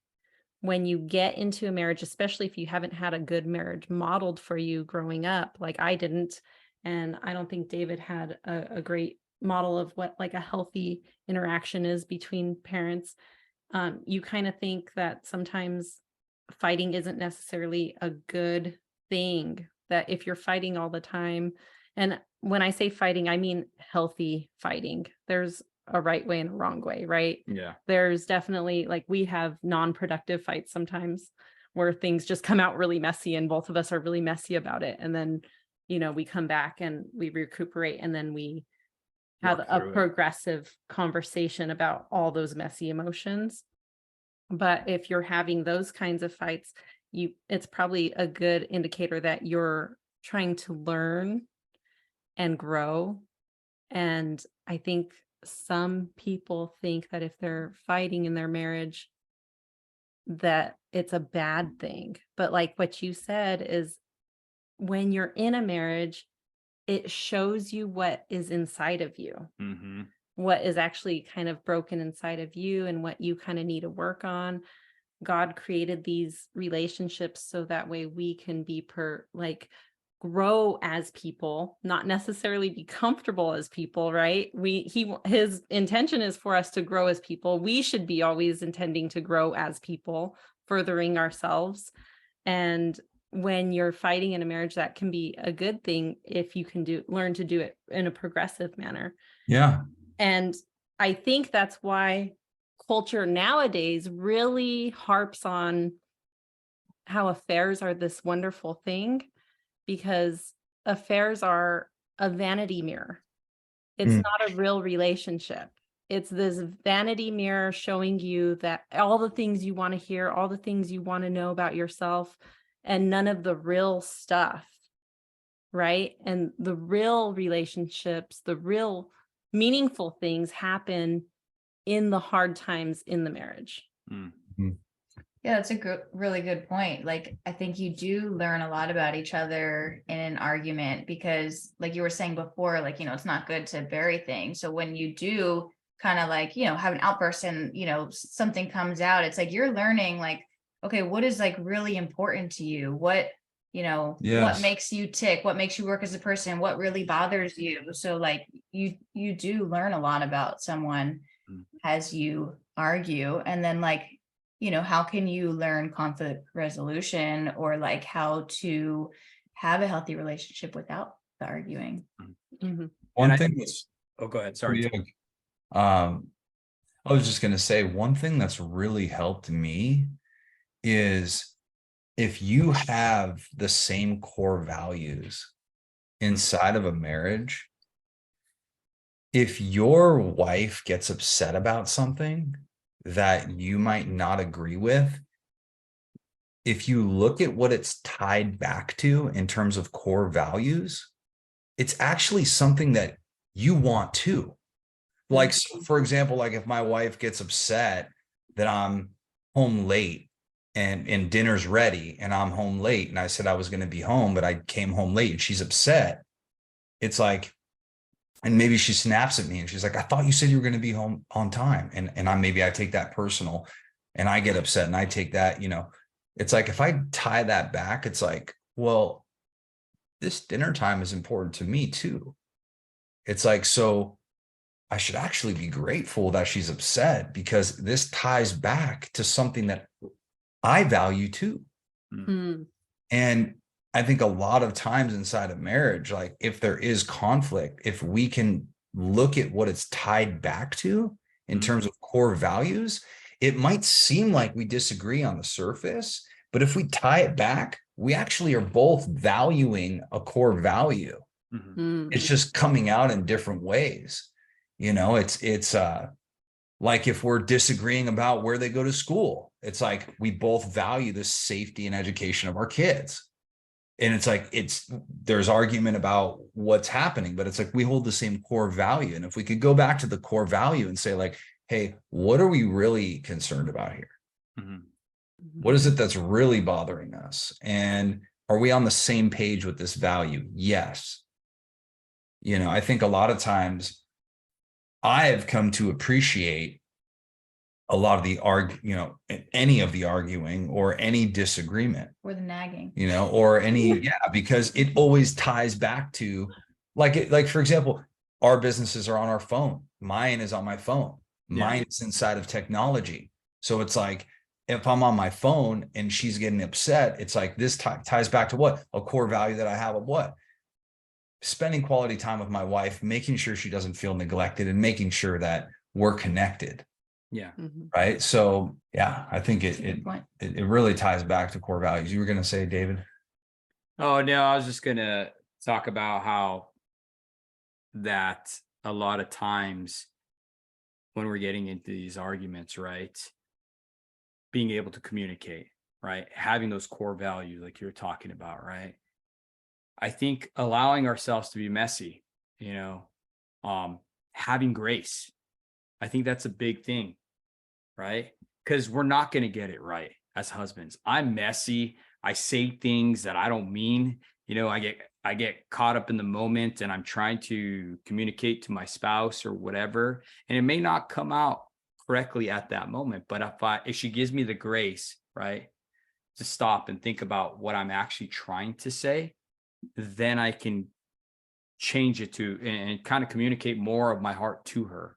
when you get into a marriage, especially if you haven't had a good marriage modeled for you growing up, like I didn't, and I don't think David had a great model of what like a healthy interaction is between parents. You kind of think that sometimes fighting isn't necessarily a good thing, that if you're fighting all the time, and when I say fighting, I mean healthy fighting. There's a right way and a wrong way, right? Yeah. There's definitely, like, we have non-productive fights sometimes where things just come out really messy and both of us are really messy about it. And then, we come back and we recuperate, and then we have a progressive conversation about all those messy emotions. But if you're having those kinds of fights, it's probably a good indicator that you're trying to learn and grow. And I think some people think that if they're fighting in their marriage, that it's a bad thing. But like what you said is, when you're in a marriage, it shows you what is inside of you, what is actually kind of broken inside of you and what you kind of need to work on. God created these relationships so that way we can be grow as people, not necessarily be comfortable as people, right? His intention is for us to grow as people. We should be always intending to grow as people, furthering ourselves. And when you're fighting in a marriage, that can be a good thing if you can learn to do it in a progressive manner. Yeah. And I think that's why culture nowadays really harps on how affairs are this wonderful thing, because affairs are a vanity mirror. It's not a real relationship. It's this vanity mirror showing you that all the things you want to hear, all the things you want to know about yourself, and none of the real stuff, right? And the real relationships, the real meaningful things happen in the hard times in the marriage. Yeah, that's a really good point. Like, I think you do learn a lot about each other in an argument because, like you were saying before, like, it's not good to bury things. So when you do kind of like, have an outburst and, something comes out, it's like you're learning, like, okay, what is like really important to you? What, what makes you tick? What makes you work as a person? What really bothers you? So like you do learn a lot about someone as you argue. And then like, how can you learn conflict resolution or like how to have a healthy relationship without the arguing? One thing that's, go ahead. Sorry. I was just going to say one thing that's really helped me is if you have the same core values inside of a marriage, if your wife gets upset about something that you might not agree with, if you look at what it's tied back to in terms of core values, it's actually something that you want too. Like, so for example, like if my wife gets upset that I'm home late and dinner's ready and I'm home late and I said I was going to be home, but I came home late and she's upset. It's like, and maybe she snaps at me and she's like, I thought you said you were going to be home on time. And I take that personal and I get upset and I take that, it's like, if I tie that back, it's like, well, this dinner time is important to me too. It's like, so I should actually be grateful that she's upset because this ties back to something that I value too. And I think a lot of times inside of marriage, like if there is conflict, if we can look at what it's tied back to in terms of core values, it might seem like we disagree on the surface, but if we tie it back, we actually are both valuing a core value. It's just coming out in different ways. It's like if we're disagreeing about where they go to school, it's like we both value the safety and education of our kids. And it's like, there's argument about what's happening, but it's like we hold the same core value. And if we could go back to the core value and say like, hey, what are we really concerned about here? What is it that's really bothering us? And are we on the same page with this value? Yes. I think a lot of times I have come to appreciate a lot of the any of the arguing or any disagreement Or the nagging, or any, because it always ties back to like, for example, our businesses are on our phone. Mine is on my phone. Mine is inside of technology. So it's like, if I'm on my phone and she's getting upset, it's like this ties back to what? A core value that I have of what? Spending quality time with my wife, making sure she doesn't feel neglected and making sure that we're connected. Yeah. Right. So I think it really ties back to core values. You were going to say, David? Oh, no, I was just going to talk about how that a lot of times when we're getting into these arguments, right? Being able to communicate, right? Having those core values like you're talking about, right? I think allowing ourselves to be messy, having grace. I think that's a big thing, right? Because we're not going to get it right as husbands. I'm messy. I say things that I don't mean. I get caught up in the moment and I'm trying to communicate to my spouse or whatever, and it may not come out correctly at that moment. But if she gives me the grace, right, to stop and think about what I'm actually trying to say, then I can change it to and kind of communicate more of my heart to her,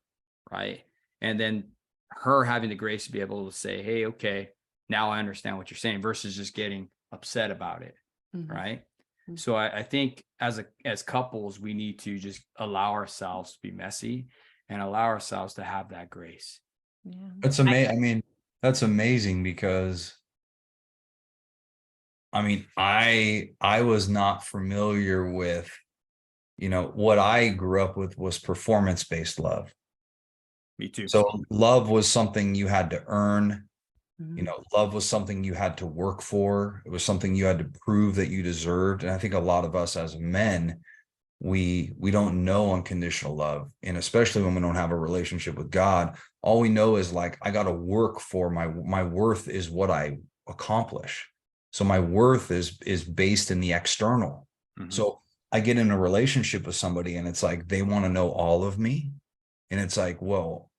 right? And then her having the grace to be able to say, hey, okay, now I understand what you're saying, versus just getting upset about it, right? So I think as couples, we need to just allow ourselves to be messy and allow ourselves to have that grace. Yeah. That's amazing. I mean, that's amazing because I was not familiar with, what I grew up with was performance-based love. Me too. So love was something you had to earn. Love was something you had to work for. It was something you had to prove that you deserved. And I think a lot of us as men, we don't know unconditional love. And especially when we don't have a relationship with God, all we know is like, I got to work for my worth is what I accomplish. So my worth is based in the external. So I get in a relationship with somebody and it's like, they want to know all of me. And it's like, well,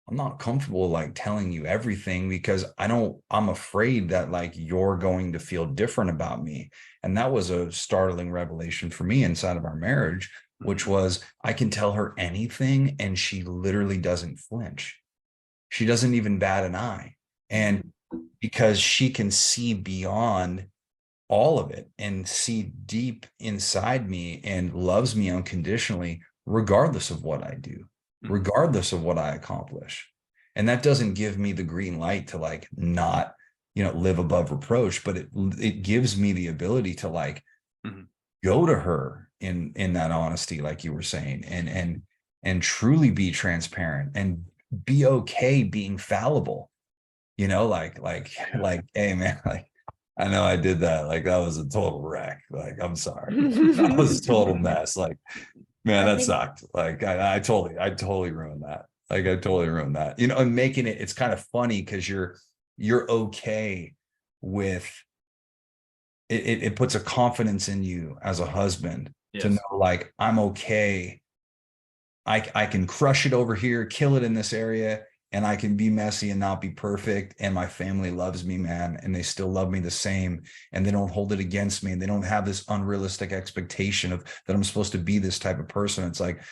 I'm not comfortable like telling you everything because I'm afraid that like you're going to feel different about me. And that was a startling revelation for me inside of our marriage, which was I can tell her anything and she literally doesn't flinch. She doesn't even bat an eye. And because she can see beyond all of it and see deep inside me and loves me unconditionally, regardless of what I do, regardless of what I accomplish. And that doesn't give me the green light to like not, live above reproach, but it gives me the ability to like go to her in that honesty, like you were saying, and truly be transparent and be okay being fallible, like, hey man, like, I know I did that. Like, that was a total wreck. Like, I'm sorry. That was a total mess. Like, man, that sucked. Like, I totally ruined that. Like, I totally ruined that. And making it, it's kind of funny because you're okay with it. It puts a confidence in you as a husband to know, like, I'm okay. I can crush it over here, kill it in this area, and I can be messy and not be perfect. And my family loves me, man. And they still love me the same. And they don't hold it against me. And they don't have this unrealistic expectation of that I'm supposed to be this type of person. It's like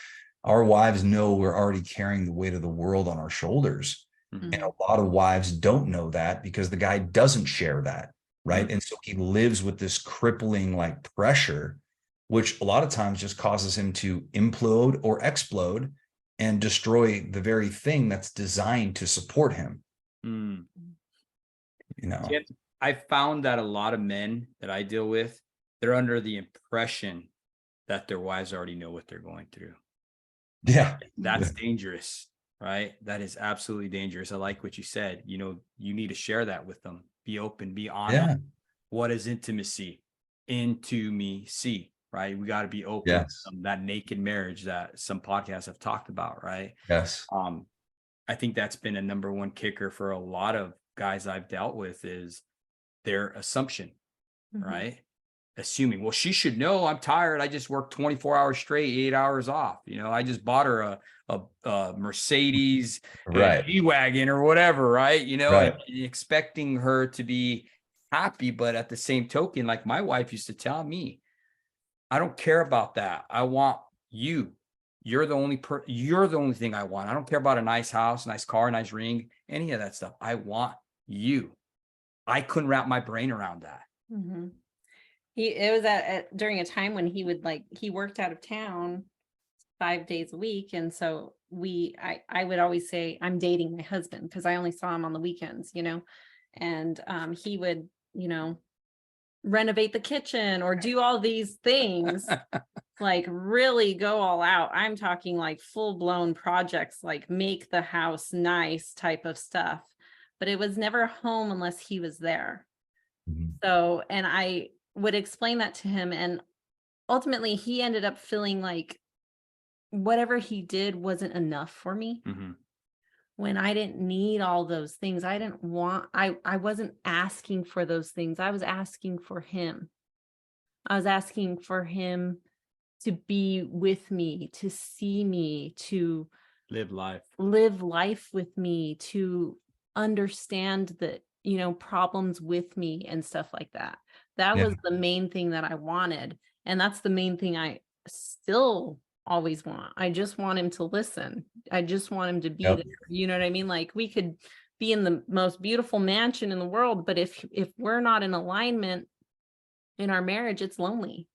our wives know we're already carrying the weight of the world on our shoulders. And a lot of wives don't know that because the guy doesn't share that. Right. And so he lives with this crippling like pressure, which a lot of times just causes him to implode or explode and destroy the very thing that's designed to support him. I found that a lot of men that I deal with, they're under the impression that their wives already know what they're going through. Yeah. That's dangerous, right? That is absolutely dangerous. I like what you said. You need to share that with them. Be open, be honest. Yeah. What is intimacy? Intimacy, right? We got to be open. Yes. That naked marriage that some podcasts have talked about, right? Yes. I think that's been a number one kicker for a lot of guys I've dealt with is their assumption, right? Assuming, well, she should know I'm tired. I just worked 24 hours straight, 8 hours off. I just bought her a Mercedes, right, G-Wagon or whatever, right? Right. And expecting her to be happy. But at the same token, like my wife used to tell me, I don't care about that. I want you. You're the only thing I want. I don't care about a nice house, nice car, nice ring, any of that stuff. I want you. I couldn't wrap my brain around that. It was during a time when he worked out of town 5 days a week. And so I would always say, I'm dating my husband because I only saw him on the weekends, and he would, renovate the kitchen or do all these things, like really go all out. I'm talking like full-blown projects, like make the house nice type of stuff. But it was never home unless he was there. So, and I would explain that to him, and ultimately he ended up feeling like whatever he did wasn't enough for me. When I didn't need all those things. I didn't want, I wasn't asking for those things. I was asking for him. I was asking for him to be with me, to see me, to live life with me, to understand the, problems with me and stuff like that. That was the main thing that I wanted. And that's the main thing I still always want. I just want him to listen. I just want him to be there. You know what I mean? Like, we could be in the most beautiful mansion in the world, but if we're not in alignment in our marriage, it's lonely.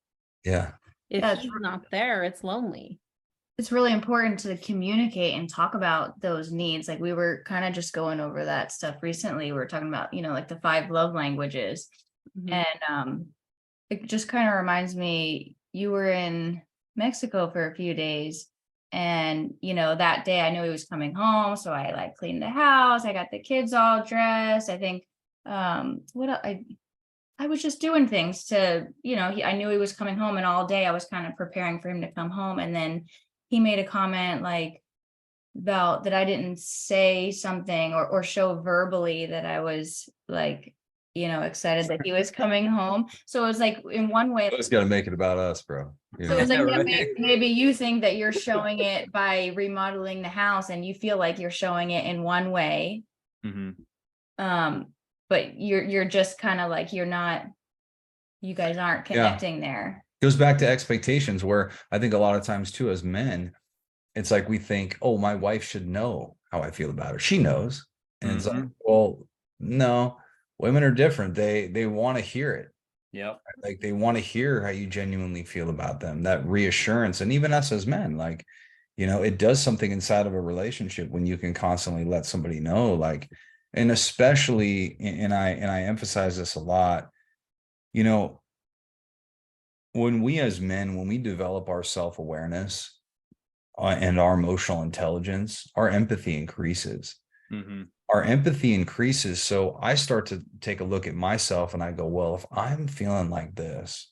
Yeah. If he's not there, it's lonely. It's really important to communicate and talk about those needs. Like, we were kind of just going over that stuff recently. We were talking about, like the 5 love languages. And it just kind of reminds me, you were in Mexico for a few days, and that day I knew he was coming home, so I like cleaned the house, I got the kids all dressed. I think I was just doing things to, I knew he was coming home, and all day I was kind of preparing for him to come home. And then he made a comment like about that I didn't say something or show verbally that I was like, excited that he was coming home. So it was like, in one way, It's got to make it about us, bro. So it was like, maybe you think that you're showing it by remodeling the house, and you feel like you're showing it in one way. But you're just kind of like, you guys aren't connecting there. Goes back to expectations, where I think a lot of times too, as men, it's like we think, oh, my wife should know how I feel about her. She knows. And it's like, well, no. Women are different. They want to hear it. Yep. Like, they want to hear how you genuinely feel about them, that reassurance. And even us as men, like, it does something inside of a relationship when you can constantly let somebody know, like, and especially, and I emphasize this a lot, when we as men, when we develop our self-awareness and our emotional intelligence, our empathy increases. Our empathy increases. So I start to take a look at myself and I go, well, if I'm feeling like this,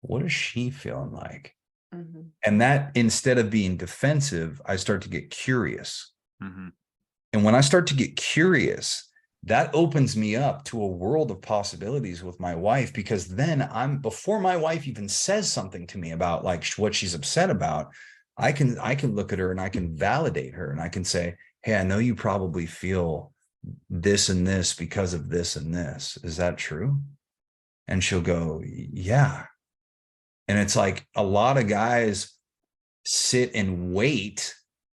what is she feeling like? And that, instead of being defensive, I start to get curious. And when I start to get curious, that opens me up to a world of possibilities with my wife, because then before my wife even says something to me about like what she's upset about, I can look at her and I can validate her, and I can say, hey, I know you probably feel this and this because of this and this. Is that true? And she'll go, yeah. And it's like, a lot of guys sit and wait,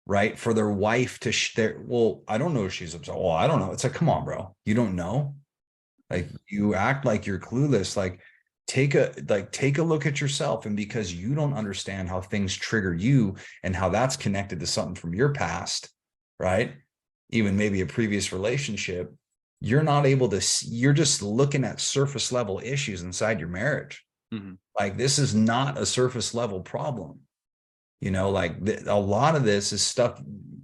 right, for their wife to well, I don't know if she's upset. Well, I don't know. It's like, come on, bro. You don't know? Like, you act like you're clueless. Like, take a look at yourself. And because you don't understand how things trigger you and how that's connected to something from your past, right? Even maybe a previous relationship, you're not able to see, you're just looking at surface level issues inside your marriage. Like, this is not a surface level problem. Like a lot of this is stuff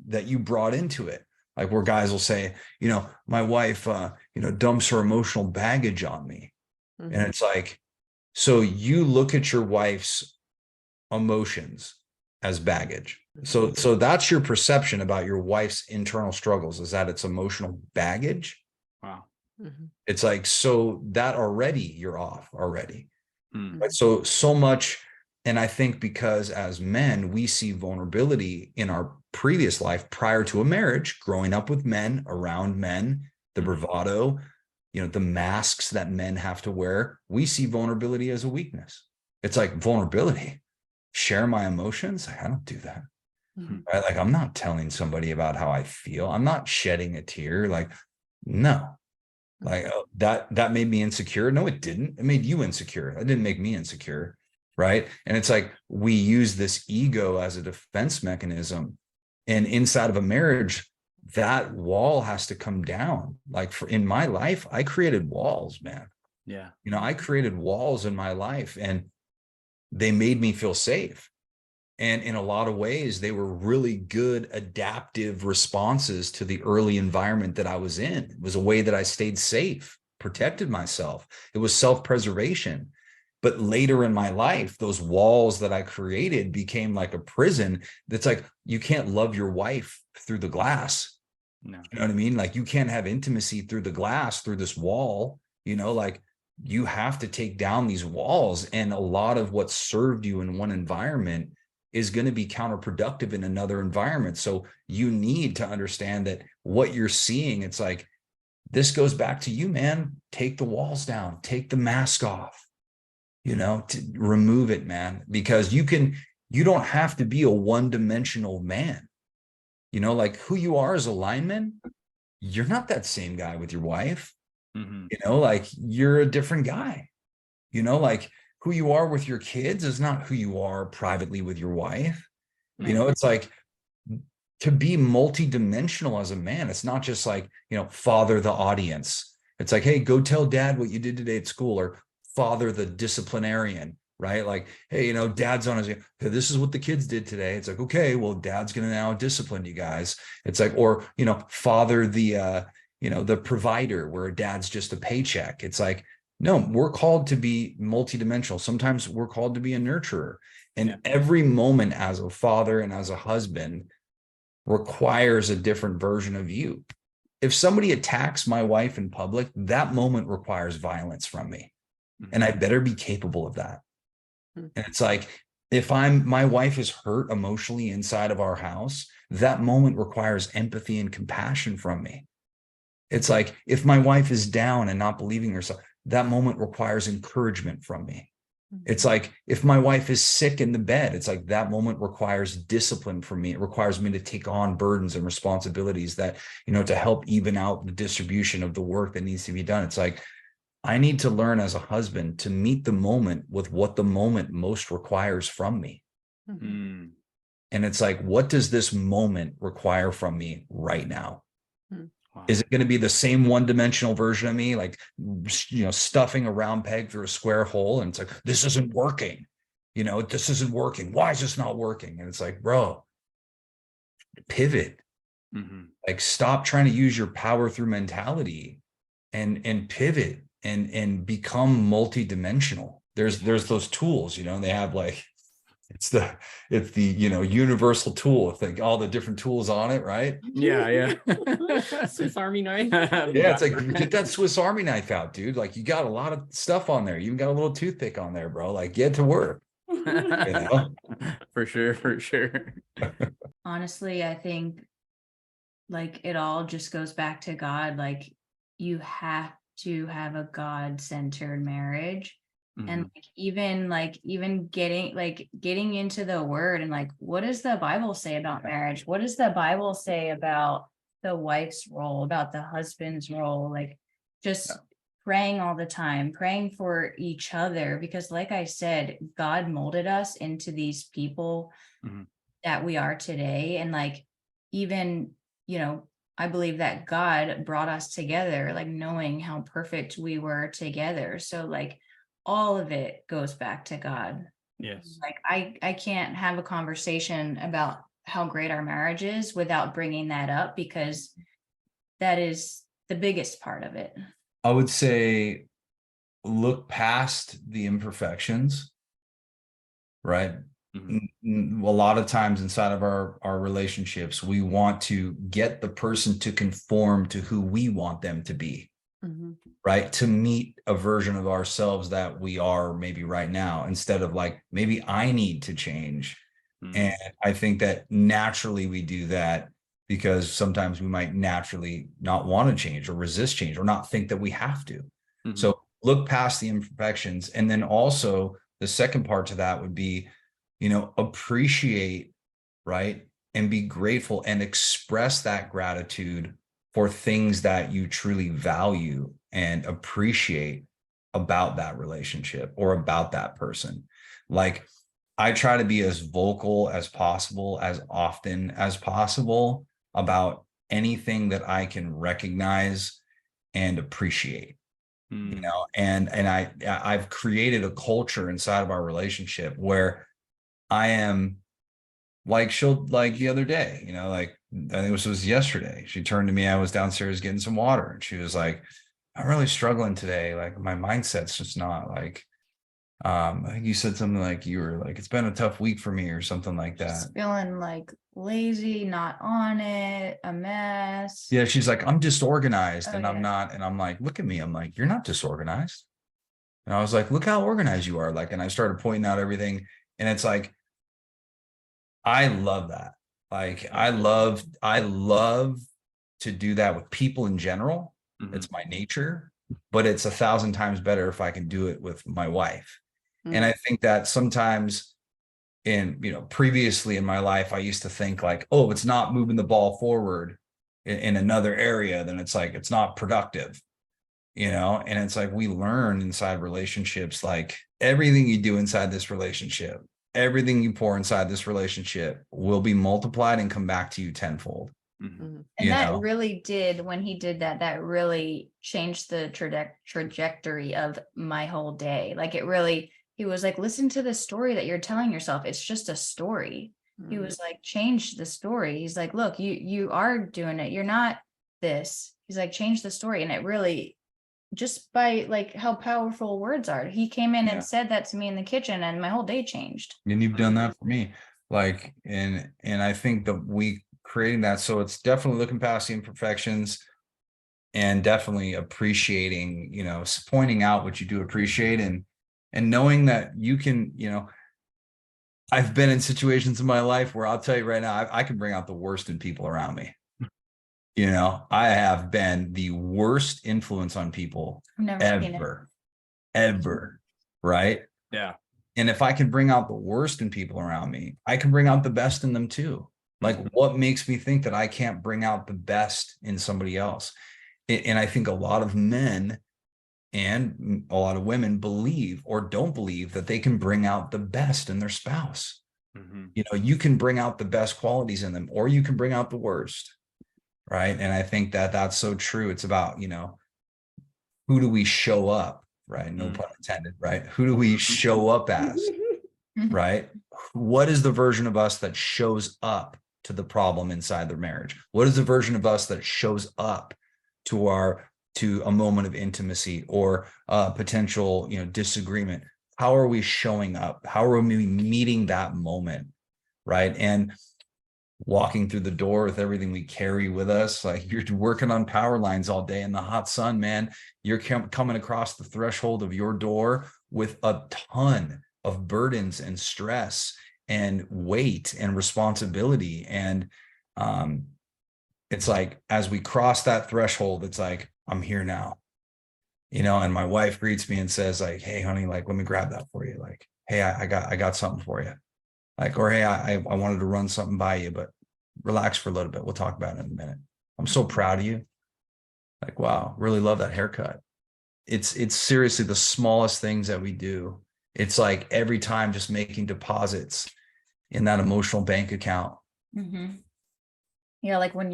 that you brought into it. Like, where guys will say, my wife, dumps her emotional baggage on me. And it's like, so you look at your wife's emotions as baggage. So that's your perception about your wife's internal struggles, is that it's emotional baggage. Wow. It's like, so that already you're off already. Right? So much. And I think because as men, we see vulnerability in our previous life prior to a marriage, growing up with men, around men, the bravado, the masks that men have to wear, we see vulnerability as a weakness. It's like, vulnerability, share my emotions. I don't do that. Right? Like, I'm not telling somebody about how I feel. I'm not shedding a tear. Like, no, like that made me insecure. No, it didn't. It made you insecure. It didn't make me insecure. Right. And it's like, we use this ego as a defense mechanism. And inside of a marriage, that wall has to come down. Like, in my life, I created walls, man. Yeah. You know, I created walls in my life and they made me feel safe. And in a lot of ways, they were really good adaptive responses to the early environment that I was in. It was a way that I stayed safe, protected myself. It was self-preservation. But later in my life, those walls that I created became like a prison. That's like, you can't love your wife through the glass. No. You know what I mean? Like, you can't have intimacy through the glass, through this wall, you know, like you have to take down these walls. And a lot of what served you in one environment is going to be counterproductive in another environment. So you need to understand that what you're seeing, it's like, this goes back to you, man. Take the walls down, take the mask off, you know, to remove it, man, because you don't have to be a one-dimensional man. You know, like who you are as a lineman, you're not that same guy with your wife. Mm-hmm. You know, like you're a different guy. You know, like who you are with your kids is not who you are privately with your wife. You know, it's like, to be multidimensional as a man, it's not just like, you know, father the audience. It's like, hey, go tell dad what you did today at school, or father the disciplinarian, right? Like, hey, you know, dad's on his, hey, this is what the kids did today. It's like, okay, well, dad's going to now discipline you guys. It's like, or, you know, father the, you know, the provider, where dad's just a paycheck. It's like, no, we're called to be multidimensional. Sometimes we're called to be a nurturer. And every moment as a father and as a husband requires a different version of you. If somebody attacks my wife in public, that moment requires violence from me. And I better be capable of that. And it's like, if my wife is hurt emotionally inside of our house, that moment requires empathy and compassion from me. It's like, if my wife is down and not believing herself, that moment requires encouragement from me. It's like, if my wife is sick in the bed, it's like that moment requires discipline from me. It requires me to take on burdens and responsibilities that, you know, to help even out the distribution of the work that needs to be done. It's like, I need to learn as a husband to meet the moment with what the moment most requires from me. And it's like, what does this moment require from me right now? Is it going to be the same one-dimensional version of me, like, you know, stuffing a round peg through a square hole? And it's like, this isn't working. You know, this isn't working. Why is this not working? And it's like, bro, pivot. Like, stop trying to use your power through mentality and pivot and become multidimensional. There's those tools, you know, and they have like, it's the, you know, universal tool. I think all the different tools on it, right? Yeah. Swiss Army knife. Yeah, it's like, get that Swiss Army knife out, dude. Like, you got a lot of stuff on there. You even got a little toothpick on there, bro. Like, get to work. You know? For sure. Honestly, I think like it all just goes back to God. Like, you have to have a God-centered marriage. And even getting into the word and like, what does the Bible say about marriage? What does the Bible say about the wife's role, about the husband's role? Like, just praying all the time, praying for each other, because like I said, God molded us into these people that we are today. And like, even, you know, I believe that God brought us together, like knowing how perfect we were together. So like, all of it goes back to God. Yes. Like, I can't have a conversation about how great our marriage is without bringing that up, because that is the biggest part of it. I would say, look past the imperfections, right? A lot of times inside of our relationships, we want to get the person to conform to who we want them to be. Right, to meet a version of ourselves that we are maybe right now, instead of like, maybe I need to change. And I think that naturally we do that because sometimes we might naturally not want to change or resist change or not think that we have to. So look past the imperfections. And then also the second part to that would be, you know, appreciate, right, and be grateful and express that gratitude for things that you truly value and appreciate about that relationship or about that person. Like, I try to be as vocal as possible, as often as possible, about anything that I can recognize and appreciate. you know, and I've created a culture inside of our relationship where I am like, she'll, like the other day, you know, like I think this was yesterday, she turned to me, I was downstairs getting some water, and she was like, I'm really struggling today, like my mindset's just not like, I think you said something like, you were like, it's been a tough week for me or something like that. Just feeling like lazy, not on it, a mess. Yeah, she's like, I'm disorganized. Oh, And yeah. I'm not. And I'm like, look at me. I'm like, you're not disorganized. And I was like, look how organized you are. Like, and I started pointing out everything. And it's like, I love that. Like, I love to do that with people in general. It's my nature, but it's 1,000 times better if I can do it with my wife. And I think that sometimes previously in my life, I used to think like, oh, it's not moving the ball forward in another area, then it's like, it's not productive, you know? And it's like, we learn inside relationships, like everything you do inside this relationship, everything you pour inside this relationship will be multiplied and come back to you tenfold. And that really did, when he did that, that really changed the trajectory of my whole day. Like it really, he was like, listen to the story that you're telling yourself. It's just a story. He was like, change the story. He's like, look, you are doing it. You're not this. He's like, change the story. And it really, just by like how powerful words are. He came in and said that to me in the kitchen, and my whole day changed. And you've done that for me. Like, and I think that we creating that. So it's definitely looking past the imperfections and definitely appreciating, you know, pointing out what you do appreciate, and knowing that you can, you know, I've been in situations in my life where I'll tell you right now, I can bring out the worst in people around me. You know, I have been the worst influence on people ever. Right. Yeah. And if I can bring out the worst in people around me, I can bring out the best in them too. Like, what makes me think that I can't bring out the best in somebody else? And I think a lot of men and a lot of women believe or don't believe that they can bring out the best in their spouse. You know, you can bring out the best qualities in them, or you can bring out the worst. Right. And I think that that's so true. It's about, you know, who do we show up? Right. No pun intended. Right. Who do we show up as? Right. What is the version of us that shows up to the problem inside the marriage? What is the version of us that shows up to a moment of intimacy or potential, you know, disagreement? How are we showing up? How are we meeting that moment? Right. And walking through the door with everything we carry with us, like you're working on power lines all day in the hot sun, man. You're coming across the threshold of your door with a ton of burdens and stress and weight and responsibility. And it's like, as we cross that threshold, it's like, I'm here now, you know. And my wife greets me and says like, hey honey, like, let me grab that for you. Like, hey, I got something for you. Like, or hey, I wanted to run something by you, but relax for a little bit. We'll talk about it in a minute. I'm so proud of you. Like, wow, really love that haircut. It's seriously the smallest things that we do. It's like every time just making deposits in that emotional bank account. Yeah, like when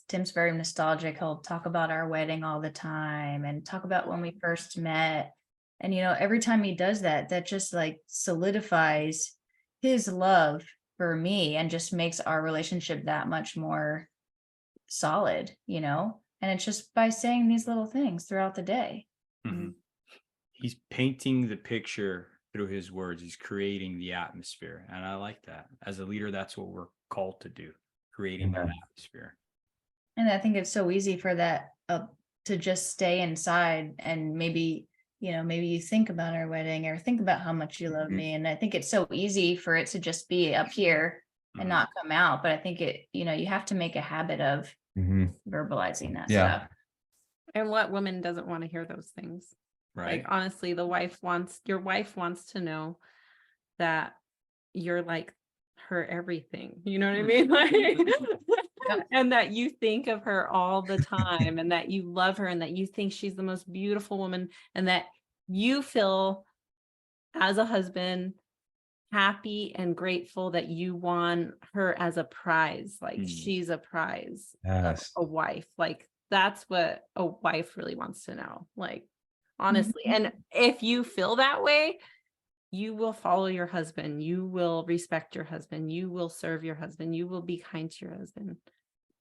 Tim's very nostalgic. He'll talk about our wedding all the time and talk about when we first met. And, you know, every time he does that, that just like solidifies his love for me and just makes our relationship that much more solid, you know. And it's just by saying these little things throughout the day. He's painting the picture through his words. He's creating the atmosphere. And I like that. As a leader, that's what we're called to do, creating that atmosphere. And I think it's so easy for that to just stay inside, and maybe you think about our wedding or think about how much you love me. And I think it's so easy for it to just be up here and not come out. But I think you have to make a habit of verbalizing that stuff. And what woman doesn't want to hear those things? Right. Like, honestly, your wife wants to know that you're like her everything. You know what I mean? Like, and that you think of her all the time, and that you love her, and that you think she's the most beautiful woman, and that you feel as a husband happy and grateful that you won her as a prize. Like she's a prize, a wife. Like that's what a wife really wants to know. Like, honestly. And if you feel that way, you will follow your husband, you will respect your husband, you will serve your husband, you will be kind to your husband,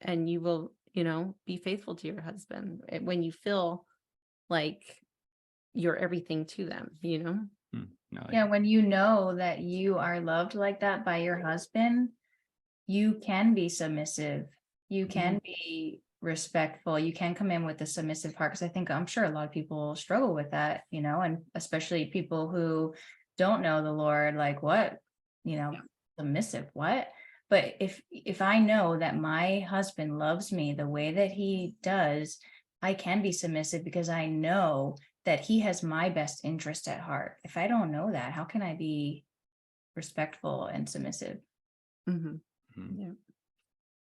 and you will, be faithful to your husband when you feel like you're everything to them, Yeah, when you know that you are loved like that by your husband, you can be submissive, you can be respectful, you can come in with a submissive heart, because I'm sure a lot of people struggle with that, and especially people who don't know the Lord, like, what, submissive, what? But if I know that my husband loves me the way that he does, I can be submissive, because I know that he has my best interest at heart. If I don't know that, how can I be respectful and submissive? Yeah.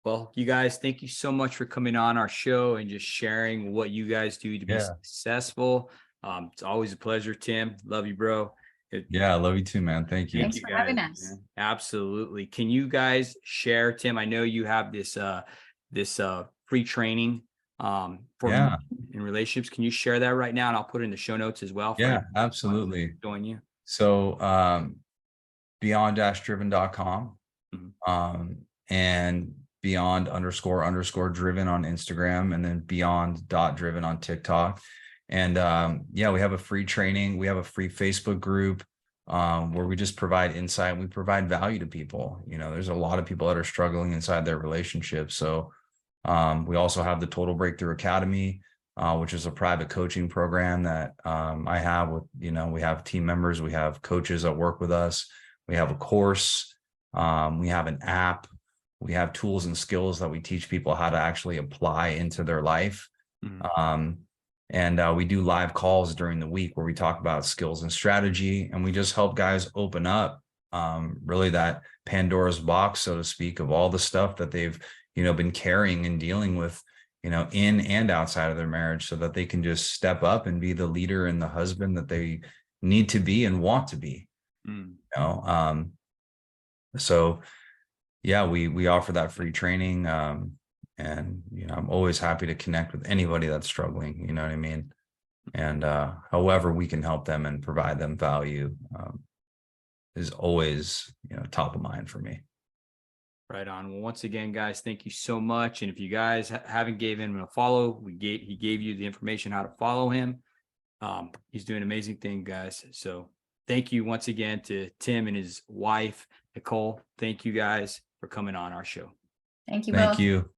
Well, you guys, thank you so much for coming on our show and just sharing what you guys do to be successful. It's always a pleasure, Tim. Love you, bro. I love you too, man. Thank you. Thanks for having us. Man. Absolutely. Can you guys share, Tim? I know you have this free training for in relationships. Can you share that right now? And I'll put it in the show notes as well. Absolutely. Join you. So beyond-driven.com and beyond__driven on Instagram, and then beyond.driven on TikTok. And we have a free training. We have a free Facebook group where we just provide insight and we provide value to people. There's a lot of people that are struggling inside their relationships. So we also have the Total Breakthrough Academy, which is a private coaching program that I have with, we have team members, we have coaches that work with us. We have a course, we have an app, we have tools and skills that we teach people how to actually apply into their life. And we do live calls during the week where we talk about skills and strategy, and we just help guys open up really that Pandora's box, so to speak, of all the stuff that they've, been carrying and dealing with, in and outside of their marriage, so that they can just step up and be the leader and the husband that they need to be and want to be. So we offer that free training. And, I'm always happy to connect with anybody that's struggling, you know what I mean? And however we can help them and provide them value is always, top of mind for me. Right on. Well, once again, guys, thank you so much. And if you guys haven't gave him a follow, he gave you the information how to follow him. He's doing an amazing thing, guys. So thank you once again to Tim and his wife, Nicole. Thank you guys for coming on our show. Thank you. Thank you.